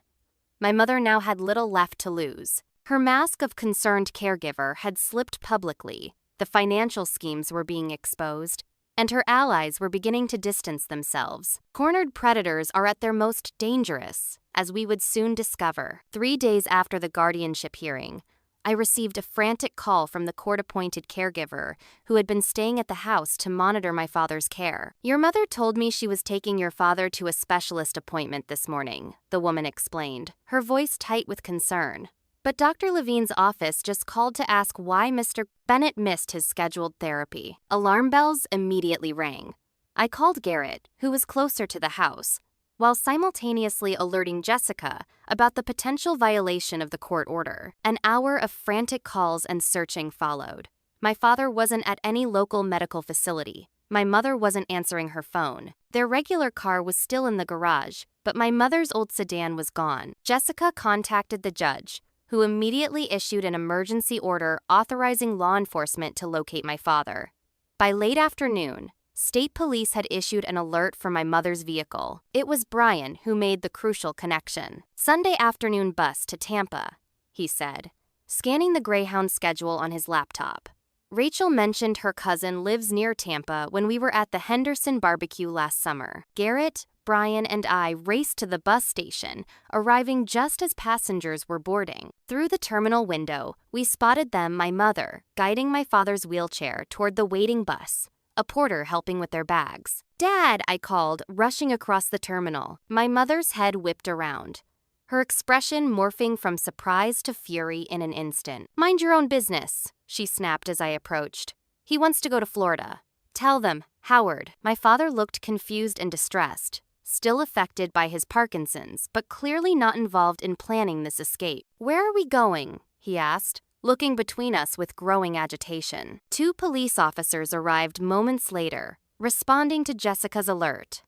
My mother now had little left to lose. Her mask of concerned caregiver had slipped publicly, the financial schemes were being exposed, and her allies were beginning to distance themselves. Cornered predators are at their most dangerous, as we would soon discover. 3 days after the guardianship hearing, I received a frantic call from the court-appointed caregiver who had been staying at the house to monitor my father's care. "Your mother told me she was taking your father to a specialist appointment this morning," the woman explained, her voice tight with concern. "But Dr. Levine's office just called to ask why Mr. Bennett missed his scheduled therapy." Alarm bells immediately rang. I called Garrett, who was closer to the house, while simultaneously alerting Jessica about the potential violation of the court order. An hour of frantic calls and searching followed. My father wasn't at any local medical facility, My mother wasn't answering her phone. Their regular car was still in the garage, but my mother's old sedan was gone. Jessica contacted the judge, who immediately issued an emergency order authorizing law enforcement to locate my father. By late afternoon, state police had issued an alert for my mother's vehicle. It was Brian who made the crucial connection. Sunday afternoon bus to Tampa, he said, scanning the Greyhound schedule on his laptop. Rachel mentioned her cousin lives near Tampa when we were at the Henderson barbecue last summer. Garrett, Brian, and I raced to the bus station, arriving just as passengers were boarding. Through the terminal window, we spotted them, my mother, guiding my father's wheelchair toward the waiting bus, a porter helping with their bags. "Dad," I called, rushing across the terminal. My mother's head whipped around, her expression morphing from surprise to fury in an instant. "Mind your own business," she snapped as I approached. "He wants to go to Florida. Tell them, Howard." My father looked confused and distressed, still affected by his Parkinson's, but clearly not involved in planning this escape. "Where are we going?" he asked, looking between us with growing agitation. 2 police officers arrived moments later, responding to Jessica's alert.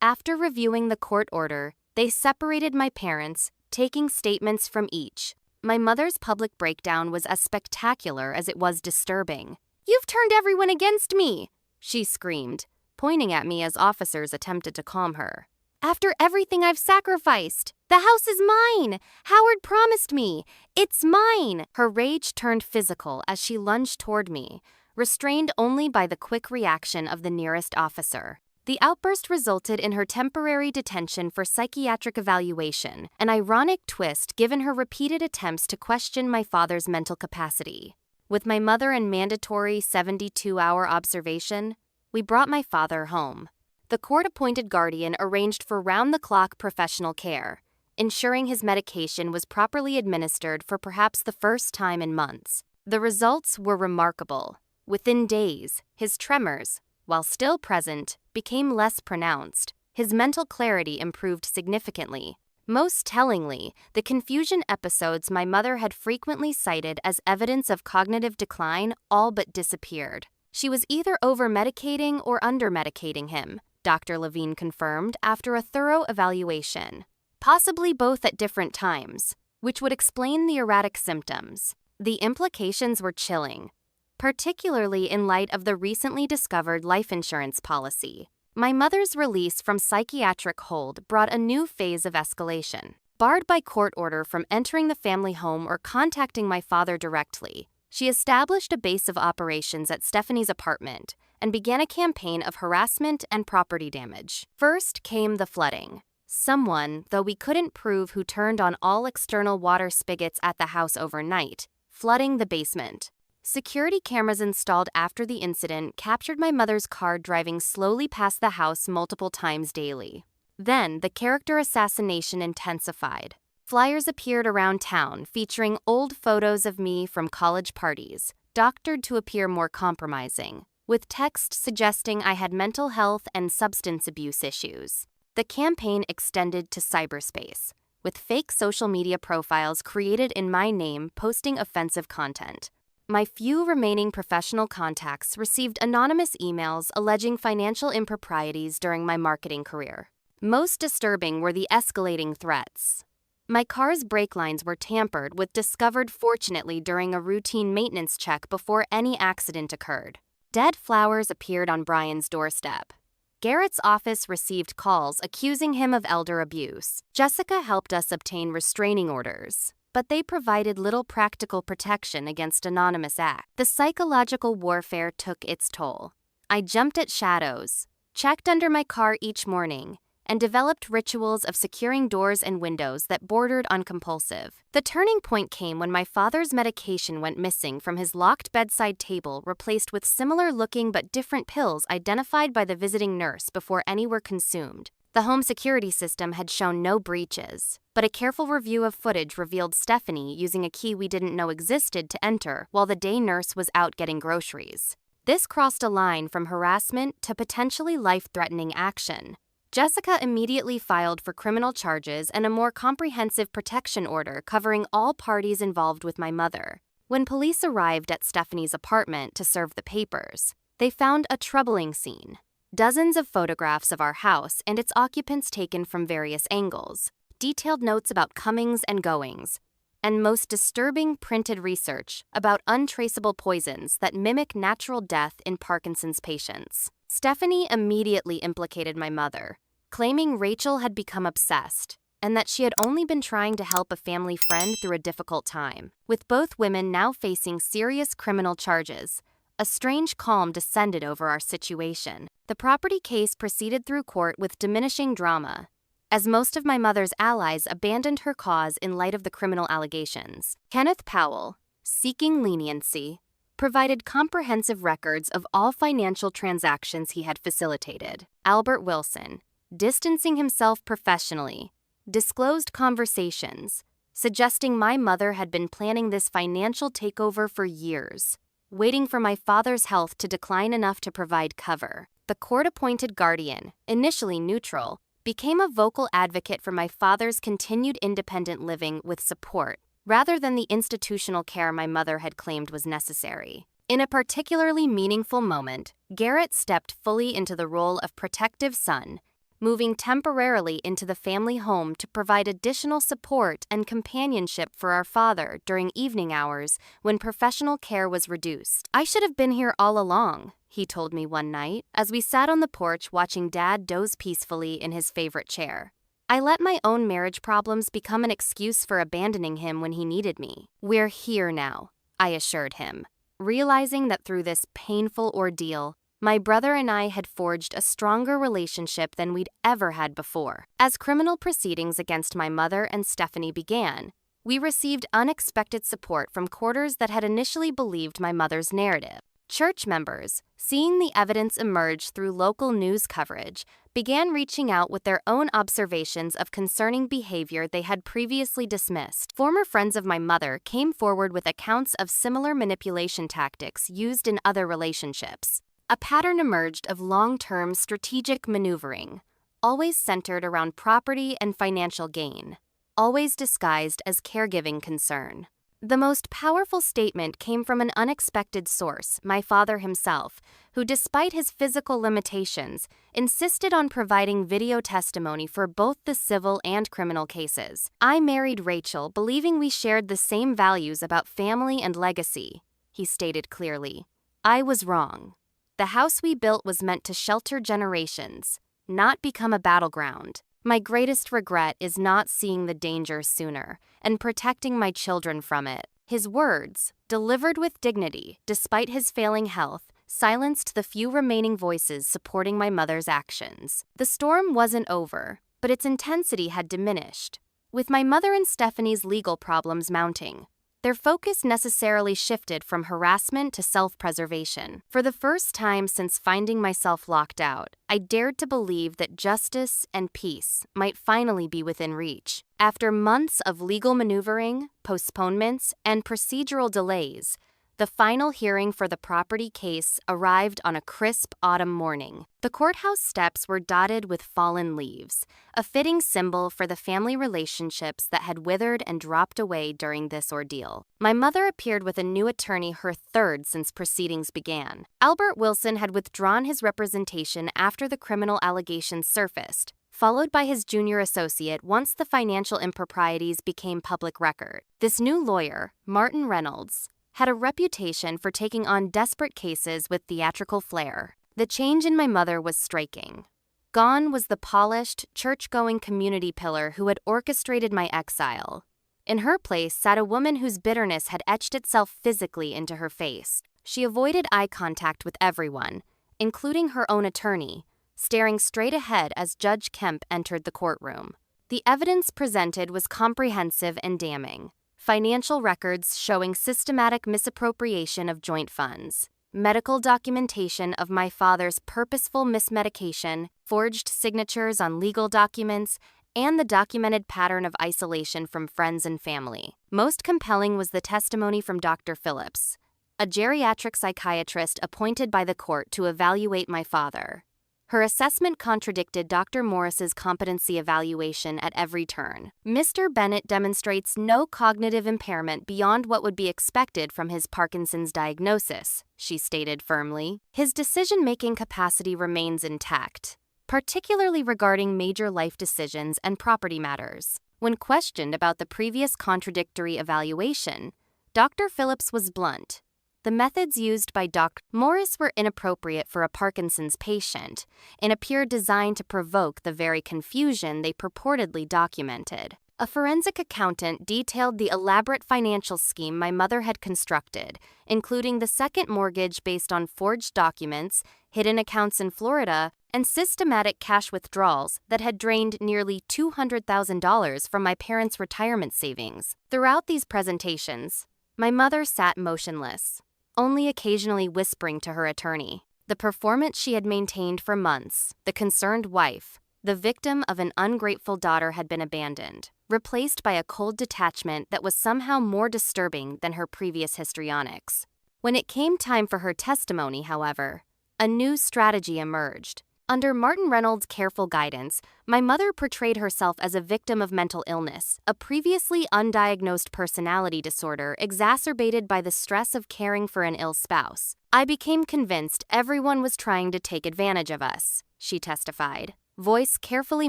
After reviewing the court order, they separated my parents, taking statements from each. My mother's public breakdown was as spectacular as it was disturbing. "You've turned everyone against me!" she screamed, pointing at me as officers attempted to calm her. "After everything I've sacrificed! The house is mine! Howard promised me! It's mine!" Her rage turned physical as she lunged toward me, restrained only by the quick reaction of the nearest officer. The outburst resulted in her temporary detention for psychiatric evaluation, an ironic twist given her repeated attempts to question my father's mental capacity. With my mother in mandatory 72-hour observation, we brought my father home. The court-appointed guardian arranged for round-the-clock professional care, ensuring his medication was properly administered for perhaps the first time in months. The results were remarkable. Within days, his tremors, while still present, became less pronounced. His mental clarity improved significantly. Most tellingly, the confusion episodes my mother had frequently cited as evidence of cognitive decline all but disappeared. She was either over-medicating or under-medicating him, Dr. Levine confirmed after a thorough evaluation. Possibly both at different times, which would explain the erratic symptoms. The implications were chilling, particularly in light of the recently discovered life insurance policy. My mother's release from psychiatric hold brought a new phase of escalation. Barred by court order from entering the family home or contacting my father directly, she established a base of operations at Stephanie's apartment and began a campaign of harassment and property damage. First came the flooding. Someone, though we couldn't prove who turned on all external water spigots at the house overnight, flooding the basement. Security cameras installed after the incident captured my mother's car driving slowly past the house multiple times daily. Then, the character assassination intensified. Flyers appeared around town featuring old photos of me from college parties, doctored to appear more compromising, with text suggesting I had mental health and substance abuse issues. The campaign extended to cyberspace, with fake social media profiles created in my name posting offensive content. My few remaining professional contacts received anonymous emails alleging financial improprieties during my marketing career. Most disturbing were the escalating threats. My car's brake lines were tampered with, discovered fortunately during a routine maintenance check before any accident occurred. Dead flowers appeared on Brian's doorstep. Garrett's office received calls accusing him of elder abuse. Jessica helped us obtain restraining orders, but they provided little practical protection against anonymous acts. The psychological warfare took its toll. I jumped at shadows, checked under my car each morning, and developed rituals of securing doors and windows that bordered on compulsive. The turning point came when my father's medication went missing from his locked bedside table, replaced with similar-looking but different pills identified by the visiting nurse before any were consumed. The home security system had shown no breaches, but a careful review of footage revealed Stephanie using a key we didn't know existed to enter while the day nurse was out getting groceries. This crossed a line from harassment to potentially life-threatening action. Jessica immediately filed for criminal charges and a more comprehensive protection order covering all parties involved with my mother. When police arrived at Stephanie's apartment to serve the papers, They found a troubling scene. Dozens of photographs of our house and its occupants taken from various angles, detailed notes about comings and goings, and most disturbing printed research about untraceable poisons that mimic natural death in Parkinson's patients. Stephanie immediately implicated my mother, claiming Rachel had become obsessed and that she had only been trying to help a family friend through a difficult time. With both women now facing serious criminal charges, a strange calm descended over our situation. The property case proceeded through court with diminishing drama, as most of my mother's allies abandoned her cause in light of the criminal allegations. Kenneth Powell, seeking leniency, provided comprehensive records of all financial transactions he had facilitated. Albert Wilson, distancing himself professionally, disclosed conversations, suggesting my mother had been planning this financial takeover for years, waiting for my father's health to decline enough to provide cover. The court-appointed guardian, initially neutral, became a vocal advocate for my father's continued independent living with support, rather than the institutional care my mother had claimed was necessary. In a particularly meaningful moment, Garrett stepped fully into the role of protective son, moving temporarily into the family home to provide additional support and companionship for our father during evening hours when professional care was reduced. "I should have been here all along," he told me one night as we sat on the porch watching Dad doze peacefully in his favorite chair. "I let my own marriage problems become an excuse for abandoning him when he needed me." "We're here now," I assured him, realizing that through this painful ordeal, my brother and I had forged a stronger relationship than we'd ever had before. As criminal proceedings against my mother and Stephanie began, we received unexpected support from quarters that had initially believed my mother's narrative. Church members, seeing the evidence emerge through local news coverage, began reaching out with their own observations of concerning behavior they had previously dismissed. Former friends of my mother came forward with accounts of similar manipulation tactics used in other relationships. A pattern emerged of long-term strategic maneuvering, always centered around property and financial gain, always disguised as caregiving concern. The most powerful statement came from an unexpected source, my father himself, who, despite his physical limitations, insisted on providing video testimony for both the civil and criminal cases. "I married Rachel believing we shared the same values about family and legacy," he stated clearly. "I was wrong. The house we built was meant to shelter generations, not become a battleground. My greatest regret is not seeing the danger sooner and protecting my children from it." His words, delivered with dignity despite his failing health, silenced the few remaining voices supporting my mother's actions. The storm wasn't over, but its intensity had diminished. With my mother and Stephanie's legal problems mounting, their focus necessarily shifted from harassment to self-preservation. For the first time since finding myself locked out, I dared to believe that justice and peace might finally be within reach. After months of legal maneuvering, postponements, and procedural delays, the final hearing for the property case arrived on a crisp autumn morning. The courthouse steps were dotted with fallen leaves, a fitting symbol for the family relationships that had withered and dropped away during this ordeal. My mother appeared with a new attorney, her third since proceedings began. Albert Wilson had withdrawn his representation after the criminal allegations surfaced, followed by his junior associate once the financial improprieties became public record. This new lawyer, Martin Reynolds, had a reputation for taking on desperate cases with theatrical flair. The change in my mother was striking. Gone was the polished, church-going community pillar who had orchestrated my exile. In her place sat a woman whose bitterness had etched itself physically into her face. She avoided eye contact with everyone, including her own attorney, staring straight ahead as Judge Kemp entered the courtroom. The evidence presented was comprehensive and damning. Financial records showing systematic misappropriation of joint funds, medical documentation of my father's purposeful mismedication, forged signatures on legal documents, and the documented pattern of isolation from friends and family. Most compelling was the testimony from Dr. Phillips, a geriatric psychiatrist appointed by the court to evaluate my father. Her assessment contradicted Dr. Morris's competency evaluation at every turn. Mr. Bennett demonstrates no cognitive impairment beyond what would be expected from his Parkinson's diagnosis, she stated firmly. His decision-making capacity remains intact, particularly regarding major life decisions and property matters. When questioned about the previous contradictory evaluation, Dr. Phillips was blunt. The methods used by Dr. Morris were inappropriate for a Parkinson's patient and appeared designed to provoke the very confusion they purportedly documented. A forensic accountant detailed the elaborate financial scheme my mother had constructed, including the second mortgage based on forged documents, hidden accounts in Florida, and systematic cash withdrawals that had drained nearly $200,000 from my parents' retirement savings. Throughout these presentations, my mother sat motionless, only occasionally whispering to her attorney. The performance she had maintained for months, the concerned wife, the victim of an ungrateful daughter, had been abandoned, replaced by a cold detachment that was somehow more disturbing than her previous histrionics. When it came time for her testimony, however, a new strategy emerged. Under Martin Reynolds' careful guidance, my mother portrayed herself as a victim of mental illness, a previously undiagnosed personality disorder exacerbated by the stress of caring for an ill spouse. I became convinced everyone was trying to take advantage of us, she testified, voice carefully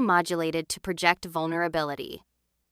modulated to project vulnerability.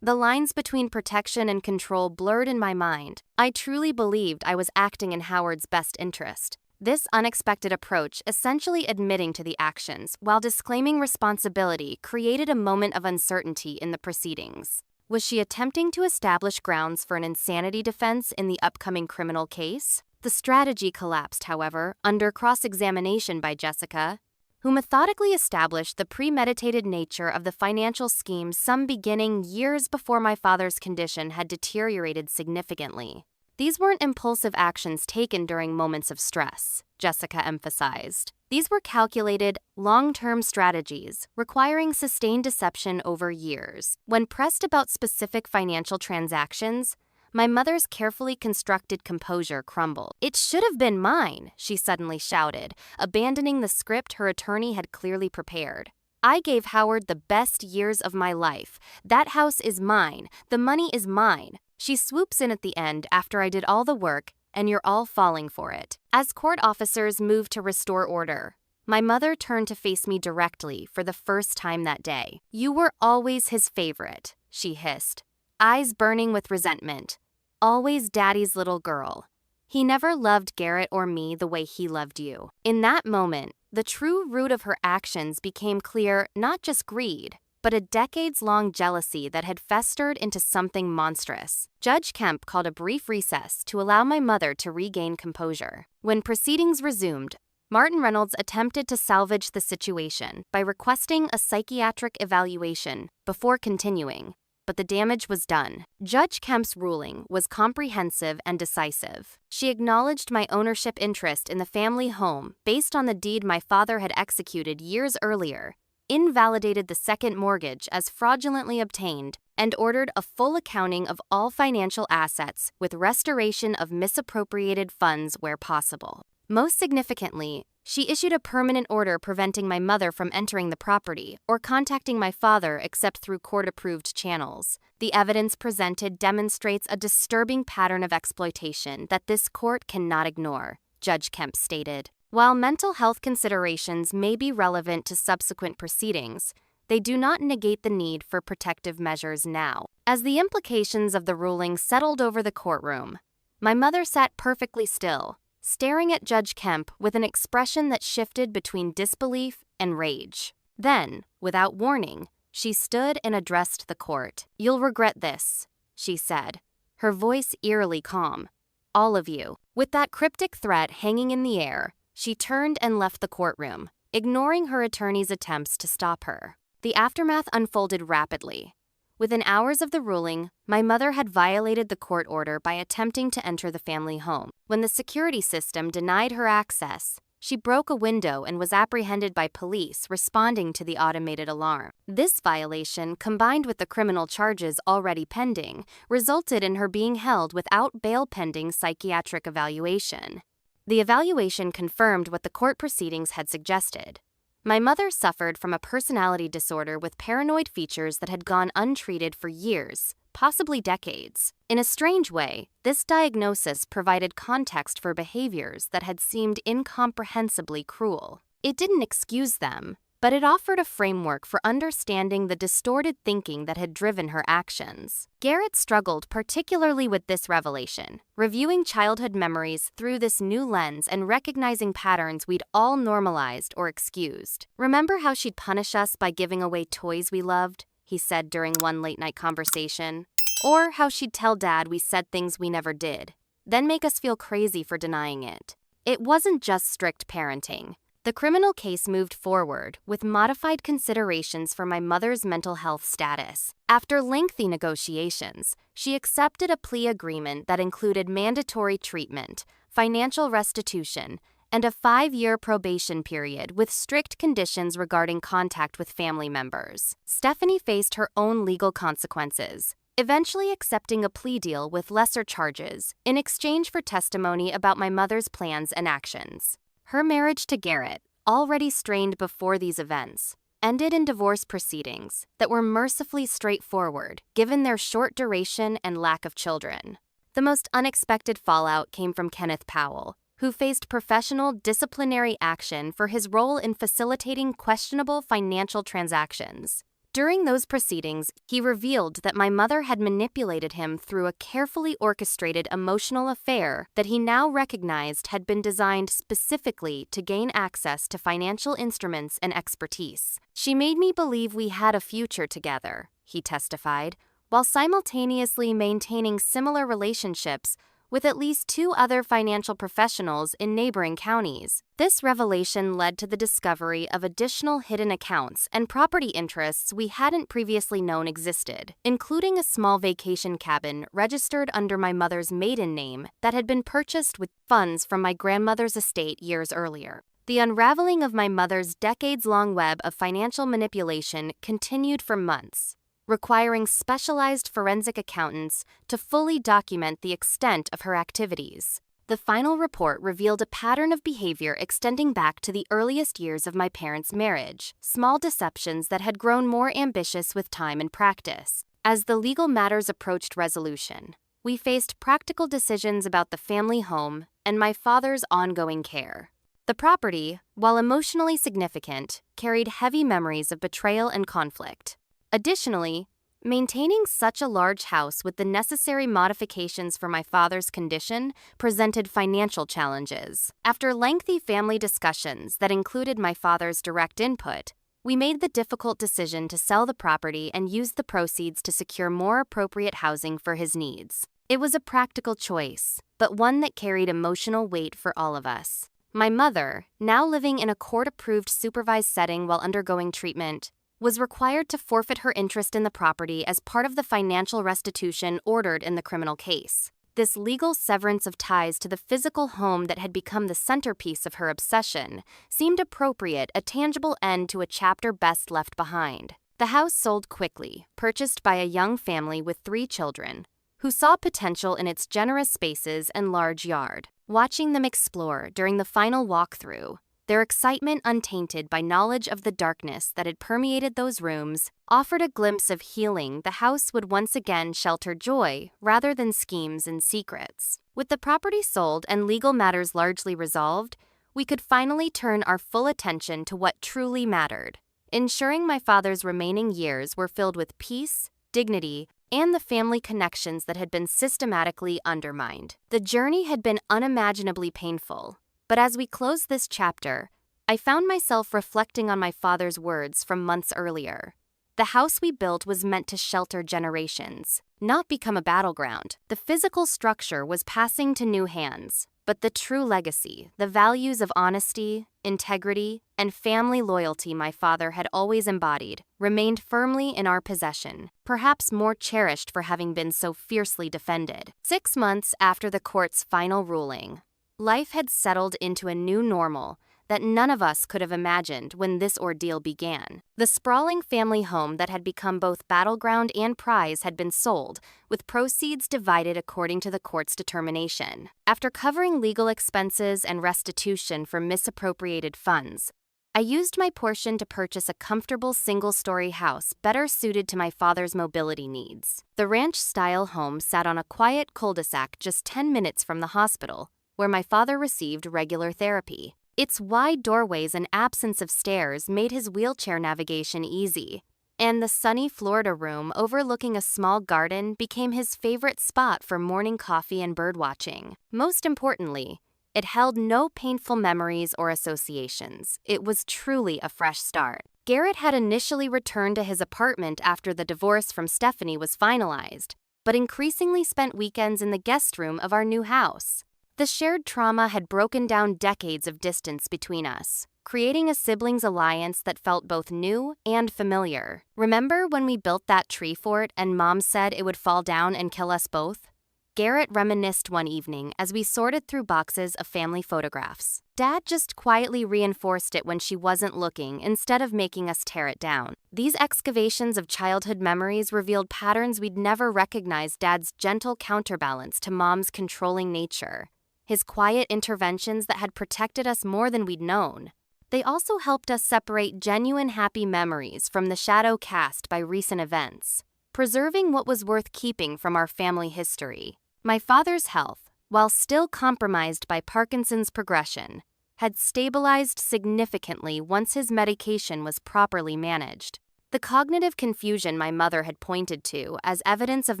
The lines between protection and control blurred in my mind. I truly believed I was acting in Howard's best interest. This unexpected approach, essentially admitting to the actions while disclaiming responsibility, created a moment of uncertainty in the proceedings. Was she attempting to establish grounds for an insanity defense in the upcoming criminal case? The strategy collapsed, however, under cross-examination by Jessica, who methodically established the premeditated nature of the financial scheme, some beginning years before my father's condition had deteriorated significantly. These weren't impulsive actions taken during moments of stress, Jessica emphasized. These were calculated, long-term strategies requiring sustained deception over years. When pressed about specific financial transactions, my mother's carefully constructed composure crumbled. "It should have been mine," she suddenly shouted, abandoning the script her attorney had clearly prepared. "I gave Howard the best years of my life. That house is mine. The money is mine. She swoops in at the end after I did all the work, and you're all falling for it." As court officers moved to restore order, my mother turned to face me directly for the first time that day. "You were always his favorite," she hissed, eyes burning with resentment. "Always Daddy's little girl. He never loved Garrett or me the way he loved you." In that moment, the true root of her actions became clear. Not just greed, but a decades-long jealousy that had festered into something monstrous. Judge Kemp called a brief recess to allow my mother to regain composure. When proceedings resumed, Martin Reynolds attempted to salvage the situation by requesting a psychiatric evaluation before continuing, but the damage was done. Judge Kemp's ruling was comprehensive and decisive. She acknowledged my ownership interest in the family home based on the deed my father had executed years earlier, invalidated the second mortgage as fraudulently obtained, and ordered a full accounting of all financial assets with restoration of misappropriated funds where possible. Most significantly, she issued a permanent order preventing my mother from entering the property or contacting my father except through court-approved channels. The evidence presented demonstrates a disturbing pattern of exploitation that this court cannot ignore, Judge Kemp stated. While mental health considerations may be relevant to subsequent proceedings, they do not negate the need for protective measures now. As the implications of the ruling settled over the courtroom, my mother sat perfectly still, staring at Judge Kemp with an expression that shifted between disbelief and rage. Then, without warning, she stood and addressed the court. "You'll regret this," she said, her voice eerily calm. "All of you." With that cryptic threat hanging in the air, she turned and left the courtroom, ignoring her attorney's attempts to stop her. The aftermath unfolded rapidly. Within hours of the ruling, my mother had violated the court order by attempting to enter the family home. When the security system denied her access, she broke a window and was apprehended by police responding to the automated alarm. This violation, combined with the criminal charges already pending, resulted in her being held without bail pending psychiatric evaluation. The evaluation confirmed what the court proceedings had suggested. My mother suffered from a personality disorder with paranoid features that had gone untreated for years, possibly decades. In a strange way, this diagnosis provided context for behaviors that had seemed incomprehensibly cruel. It didn't excuse them, but it offered a framework for understanding the distorted thinking that had driven her actions. Garrett struggled particularly with this revelation, reviewing childhood memories through this new lens and recognizing patterns we'd all normalized or excused. "Remember how she'd punish us by giving away toys we loved?" he said during one late-night conversation. "Or how she'd tell Dad we said things we never did, then make us feel crazy for denying it." It wasn't just strict parenting. The criminal case moved forward with modified considerations for my mother's mental health status. After lengthy negotiations, she accepted a plea agreement that included mandatory treatment, financial restitution, and a 5-year probation period with strict conditions regarding contact with family members. Stephanie faced her own legal consequences, eventually accepting a plea deal with lesser charges in exchange for testimony about my mother's plans and actions. Her marriage to Garrett, already strained before these events, ended in divorce proceedings that were mercifully straightforward given their short duration and lack of children. The most unexpected fallout came from Kenneth Powell, who faced professional disciplinary action for his role in facilitating questionable financial transactions. During those proceedings, he revealed that my mother had manipulated him through a carefully orchestrated emotional affair that he now recognized had been designed specifically to gain access to financial instruments and expertise. "She made me believe we had a future together," he testified, while simultaneously maintaining similar relationships with at least 2 other financial professionals in neighboring counties. This revelation led to the discovery of additional hidden accounts and property interests we hadn't previously known existed, including a small vacation cabin registered under my mother's maiden name that had been purchased with funds from my grandmother's estate years earlier. The unraveling of my mother's decades-long web of financial manipulation continued for months, requiring specialized forensic accountants to fully document the extent of her activities. The final report revealed a pattern of behavior extending back to the earliest years of my parents' marriage, small deceptions that had grown more ambitious with time and practice. As the legal matters approached resolution, we faced practical decisions about the family home and my father's ongoing care. The property, while emotionally significant, carried heavy memories of betrayal and conflict. Additionally, maintaining such a large house with the necessary modifications for my father's condition presented financial challenges. After lengthy family discussions that included my father's direct input, we made the difficult decision to sell the property and use the proceeds to secure more appropriate housing for his needs. It was a practical choice, but one that carried emotional weight for all of us. My mother, now living in a court-approved supervised setting while undergoing treatment, was required to forfeit her interest in the property as part of the financial restitution ordered in the criminal case. This legal severance of ties to the physical home that had become the centerpiece of her obsession seemed appropriate, a tangible end to a chapter best left behind. The house sold quickly, purchased by a young family with 3 children, who saw potential in its generous spaces and large yard. Watching them explore during the final walkthrough, their excitement untainted by knowledge of the darkness that had permeated those rooms offered a glimpse of healing the house would once again shelter joy rather than schemes and secrets. With the property sold and legal matters largely resolved, we could finally turn our full attention to what truly mattered, ensuring my father's remaining years were filled with peace, dignity, and the family connections that had been systematically undermined. The journey had been unimaginably painful, but as we closed this chapter, I found myself reflecting on my father's words from months earlier. The house we built was meant to shelter generations, not become a battleground. The physical structure was passing to new hands, but the true legacy, the values of honesty, integrity, and family loyalty my father had always embodied, remained firmly in our possession, perhaps more cherished for having been so fiercely defended. 6 months after the court's final ruling, life had settled into a new normal that none of us could have imagined when this ordeal began. The sprawling family home that had become both battleground and prize had been sold, with proceeds divided according to the court's determination. After covering legal expenses and restitution for misappropriated funds, I used my portion to purchase a comfortable single-story house better suited to my father's mobility needs. The ranch-style home sat on a quiet cul-de-sac just 10 minutes from the hospital, where my father received regular therapy. Its wide doorways and absence of stairs made his wheelchair navigation easy, and the sunny Florida room overlooking a small garden became his favorite spot for morning coffee and birdwatching. Most importantly, it held no painful memories or associations. It was truly a fresh start. Garrett had initially returned to his apartment after the divorce from Stephanie was finalized, but increasingly spent weekends in the guest room of our new house. The shared trauma had broken down decades of distance between us, creating a siblings alliance that felt both new and familiar. Remember when we built that tree fort and Mom said it would fall down and kill us both? Garrett reminisced one evening as we sorted through boxes of family photographs. Dad just quietly reinforced it when she wasn't looking instead of making us tear it down. These excavations of childhood memories revealed patterns we'd never recognized: Dad's gentle counterbalance to Mom's controlling nature, his quiet interventions that had protected us more than we'd known. They also helped us separate genuine happy memories from the shadow cast by recent events, preserving what was worth keeping from our family history. My father's health, while still compromised by Parkinson's progression, had stabilized significantly once his medication was properly managed. The cognitive confusion my mother had pointed to as evidence of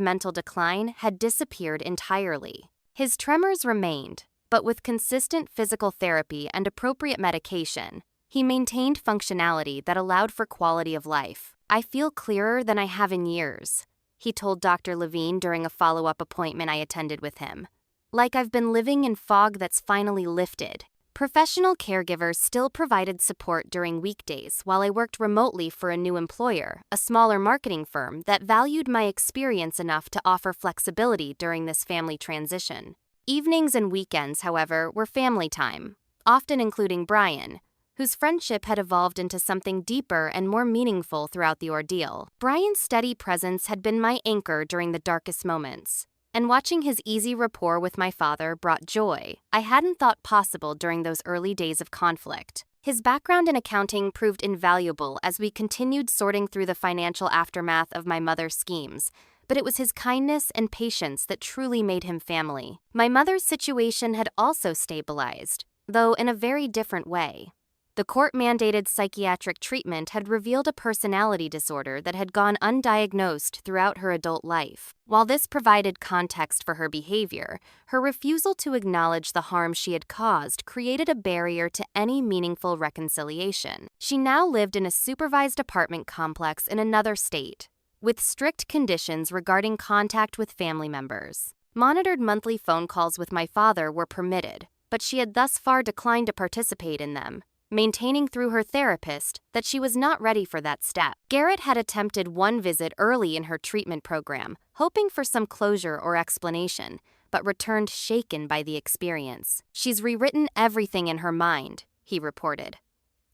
mental decline had disappeared entirely. His tremors remained, but with consistent physical therapy and appropriate medication, he maintained functionality that allowed for quality of life. "I feel clearer than I have in years," he told Dr. Levine during a follow-up appointment I attended with him. "Like I've been living in fog that's finally lifted." Professional caregivers still provided support during weekdays while I worked remotely for a new employer, a smaller marketing firm that valued my experience enough to offer flexibility during this family transition. Evenings and weekends, however, were family time, often including Brian, whose friendship had evolved into something deeper and more meaningful throughout the ordeal. Brian's steady presence had been my anchor during the darkest moments, and watching his easy rapport with my father brought joy I hadn't thought possible during those early days of conflict. His background in accounting proved invaluable as we continued sorting through the financial aftermath of my mother's schemes, but it was his kindness and patience that truly made him family. My mother's situation had also stabilized, though in a very different way. The court-mandated psychiatric treatment had revealed a personality disorder that had gone undiagnosed throughout her adult life. While this provided context for her behavior, her refusal to acknowledge the harm she had caused created a barrier to any meaningful reconciliation. She now lived in a supervised apartment complex in another state, with strict conditions regarding contact with family members. Monitored monthly phone calls with my father were permitted, but she had thus far declined to participate in them, maintaining through her therapist that she was not ready for that step. Garrett had attempted one visit early in her treatment program, hoping for some closure or explanation, but returned shaken by the experience. "She's rewritten everything in her mind," he reported.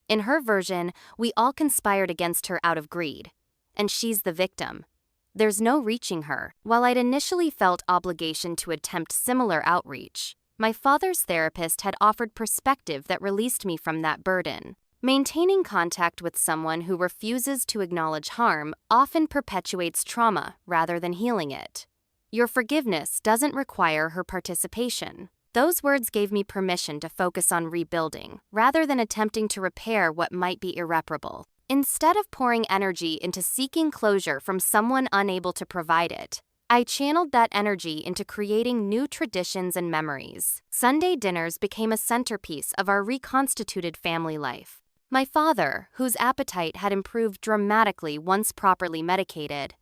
"In her version, we all conspired against her out of greed, and she's the victim. There's no reaching her." While I'd initially felt obligation to attempt similar outreach, my father's therapist had offered perspective that released me from that burden. Maintaining contact with someone who refuses to acknowledge harm often perpetuates trauma rather than healing it. "Your forgiveness doesn't require her participation." Those words gave me permission to focus on rebuilding, rather than attempting to repair what might be irreparable. Instead of pouring energy into seeking closure from someone unable to provide it, I channeled that energy into creating new traditions and memories. Sunday dinners became a centerpiece of our reconstituted family life. My father, whose appetite had improved dramatically once properly medicated,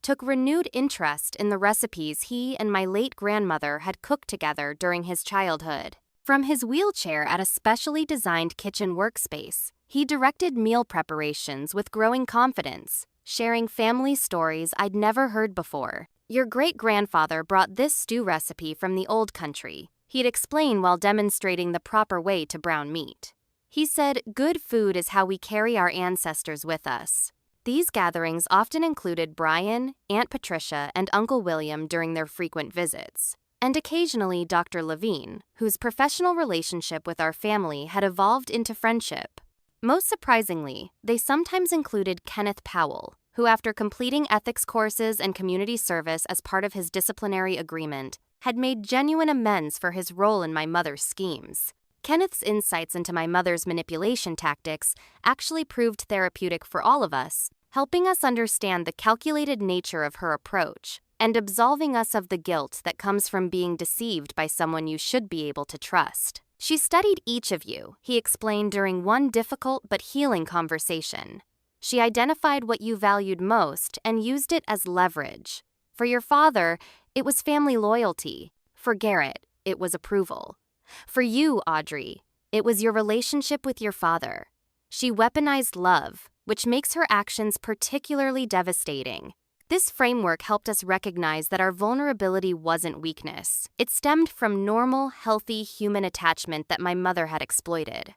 took renewed interest in the recipes he and my late grandmother had cooked together during his childhood. From his wheelchair at a specially designed kitchen workspace, he directed meal preparations with growing confidence, sharing family stories I'd never heard before. "Your great-grandfather brought this stew recipe from the old country," he'd explain while demonstrating the proper way to brown meat. He said, "Good food is how we carry our ancestors with us." These gatherings often included Brian, Aunt Patricia, and Uncle William during their frequent visits, and occasionally Dr. Levine, whose professional relationship with our family had evolved into friendship. Most surprisingly, they sometimes included Kenneth Powell, who, after completing ethics courses and community service as part of his disciplinary agreement, had made genuine amends for his role in my mother's schemes. Kenneth's insights into my mother's manipulation tactics actually proved therapeutic for all of us, helping us understand the calculated nature of her approach and absolving us of the guilt that comes from being deceived by someone you should be able to trust. She studied each of you, he explained during one difficult but healing conversation. She identified what you valued most and used it as leverage. For your father, it was family loyalty. For Garrett, it was approval. For you, Audrey, it was your relationship with your father. She weaponized love, which makes her actions particularly devastating. This framework helped us recognize that our vulnerability wasn't weakness. It stemmed from normal, healthy human attachment that my mother had exploited.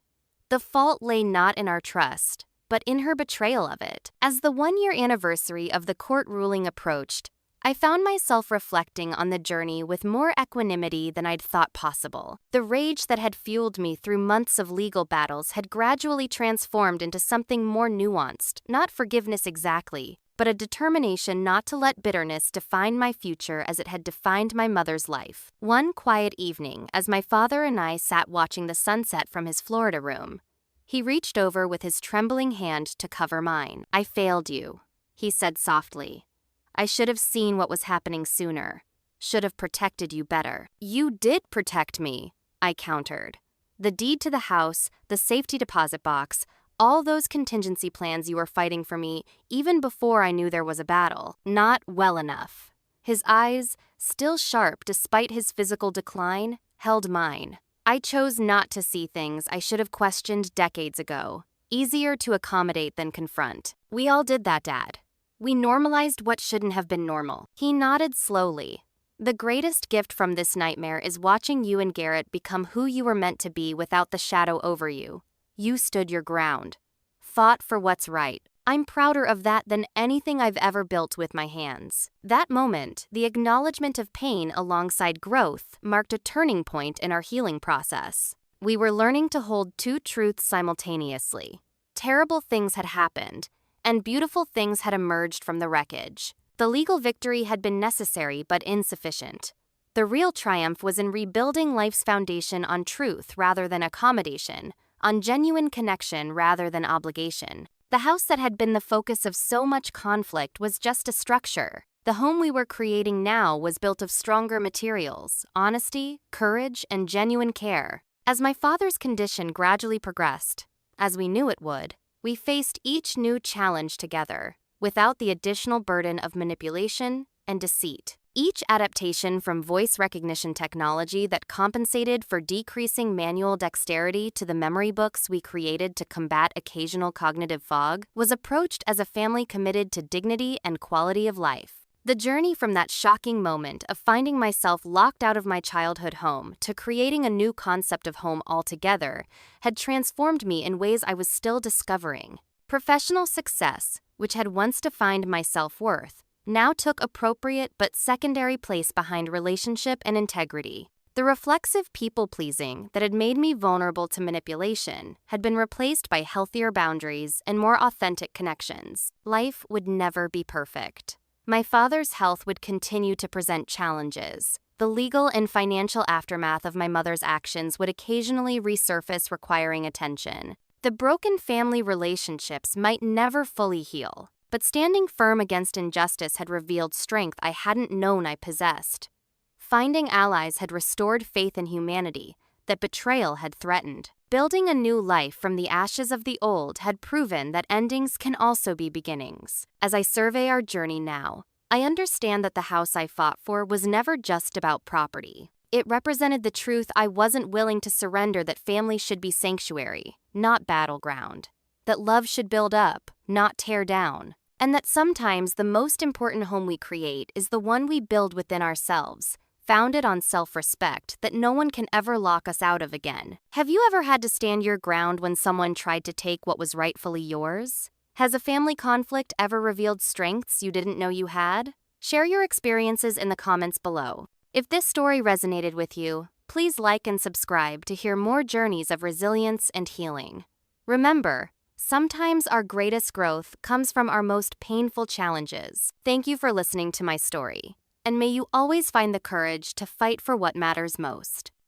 The fault lay not in our trust, but in her betrayal of it. As the one-year anniversary of the court ruling approached, I found myself reflecting on the journey with more equanimity than I'd thought possible. The rage that had fueled me through months of legal battles had gradually transformed into something more nuanced, not forgiveness exactly, but a determination not to let bitterness define my future as it had defined my mother's life. One quiet evening, as my father and I sat watching the sunset from his Florida room, he reached over with his trembling hand to cover mine. "I failed you," he said softly. "I should have seen what was happening sooner. Should have protected you better." "You did protect me," I countered. "The deed to the house, the safety deposit box, all those contingency plans you were fighting for me even before I knew there was a battle." "Not well enough." His eyes, still sharp despite his physical decline, held mine. "I chose not to see things I should have questioned decades ago. Easier to accommodate than confront. We all did that, Dad. We normalized what shouldn't have been normal." He nodded slowly. "The greatest gift from this nightmare is watching you and Garrett become who you were meant to be without the shadow over you. You stood your ground. Fought for what's right. I'm prouder of that than anything I've ever built with my hands." That moment, the acknowledgement of pain alongside growth, marked a turning point in our healing process. We were learning to hold two truths simultaneously. Terrible things had happened, and beautiful things had emerged from the wreckage. The legal victory had been necessary but insufficient. The real triumph was in rebuilding life's foundation on truth rather than accommodation, on genuine connection rather than obligation. The house that had been the focus of so much conflict was just a structure. The home we were creating now was built of stronger materials, honesty, courage, and genuine care. As my father's condition gradually progressed, as we knew it would, we faced each new challenge together, without the additional burden of manipulation and deceit. Each adaptation from voice recognition technology that compensated for decreasing manual dexterity to the memory books we created to combat occasional cognitive fog was approached as a family committed to dignity and quality of life. The journey from that shocking moment of finding myself locked out of my childhood home to creating a new concept of home altogether had transformed me in ways I was still discovering. Professional success, which had once defined my self-worth, now took appropriate but secondary place behind relationship and integrity. The reflexive people-pleasing that had made me vulnerable to manipulation had been replaced by healthier boundaries and more authentic connections. Life would never be perfect. My father's health would continue to present challenges. The legal and financial aftermath of my mother's actions would occasionally resurface, requiring attention. The broken family relationships might never fully heal, but standing firm against injustice had revealed strength I hadn't known I possessed. Finding allies had restored faith in humanity that betrayal had threatened. Building a new life from the ashes of the old had proven that endings can also be beginnings. As I survey our journey now, I understand that the house I fought for was never just about property. It represented the truth I wasn't willing to surrender, that family should be sanctuary, not battleground. That love should build up, not tear down. And that sometimes the most important home we create is the one we build within ourselves, founded on self-respect that no one can ever lock us out of again. Have you ever had to stand your ground when someone tried to take what was rightfully yours? Has a family conflict ever revealed strengths you didn't know you had? Share your experiences in the comments below. If this story resonated with you, please like and subscribe to hear more journeys of resilience and healing. Remember, Sometimes our greatest growth comes from our most painful challenges. Thank you for listening to my story, and may you always find the courage to fight for what matters most.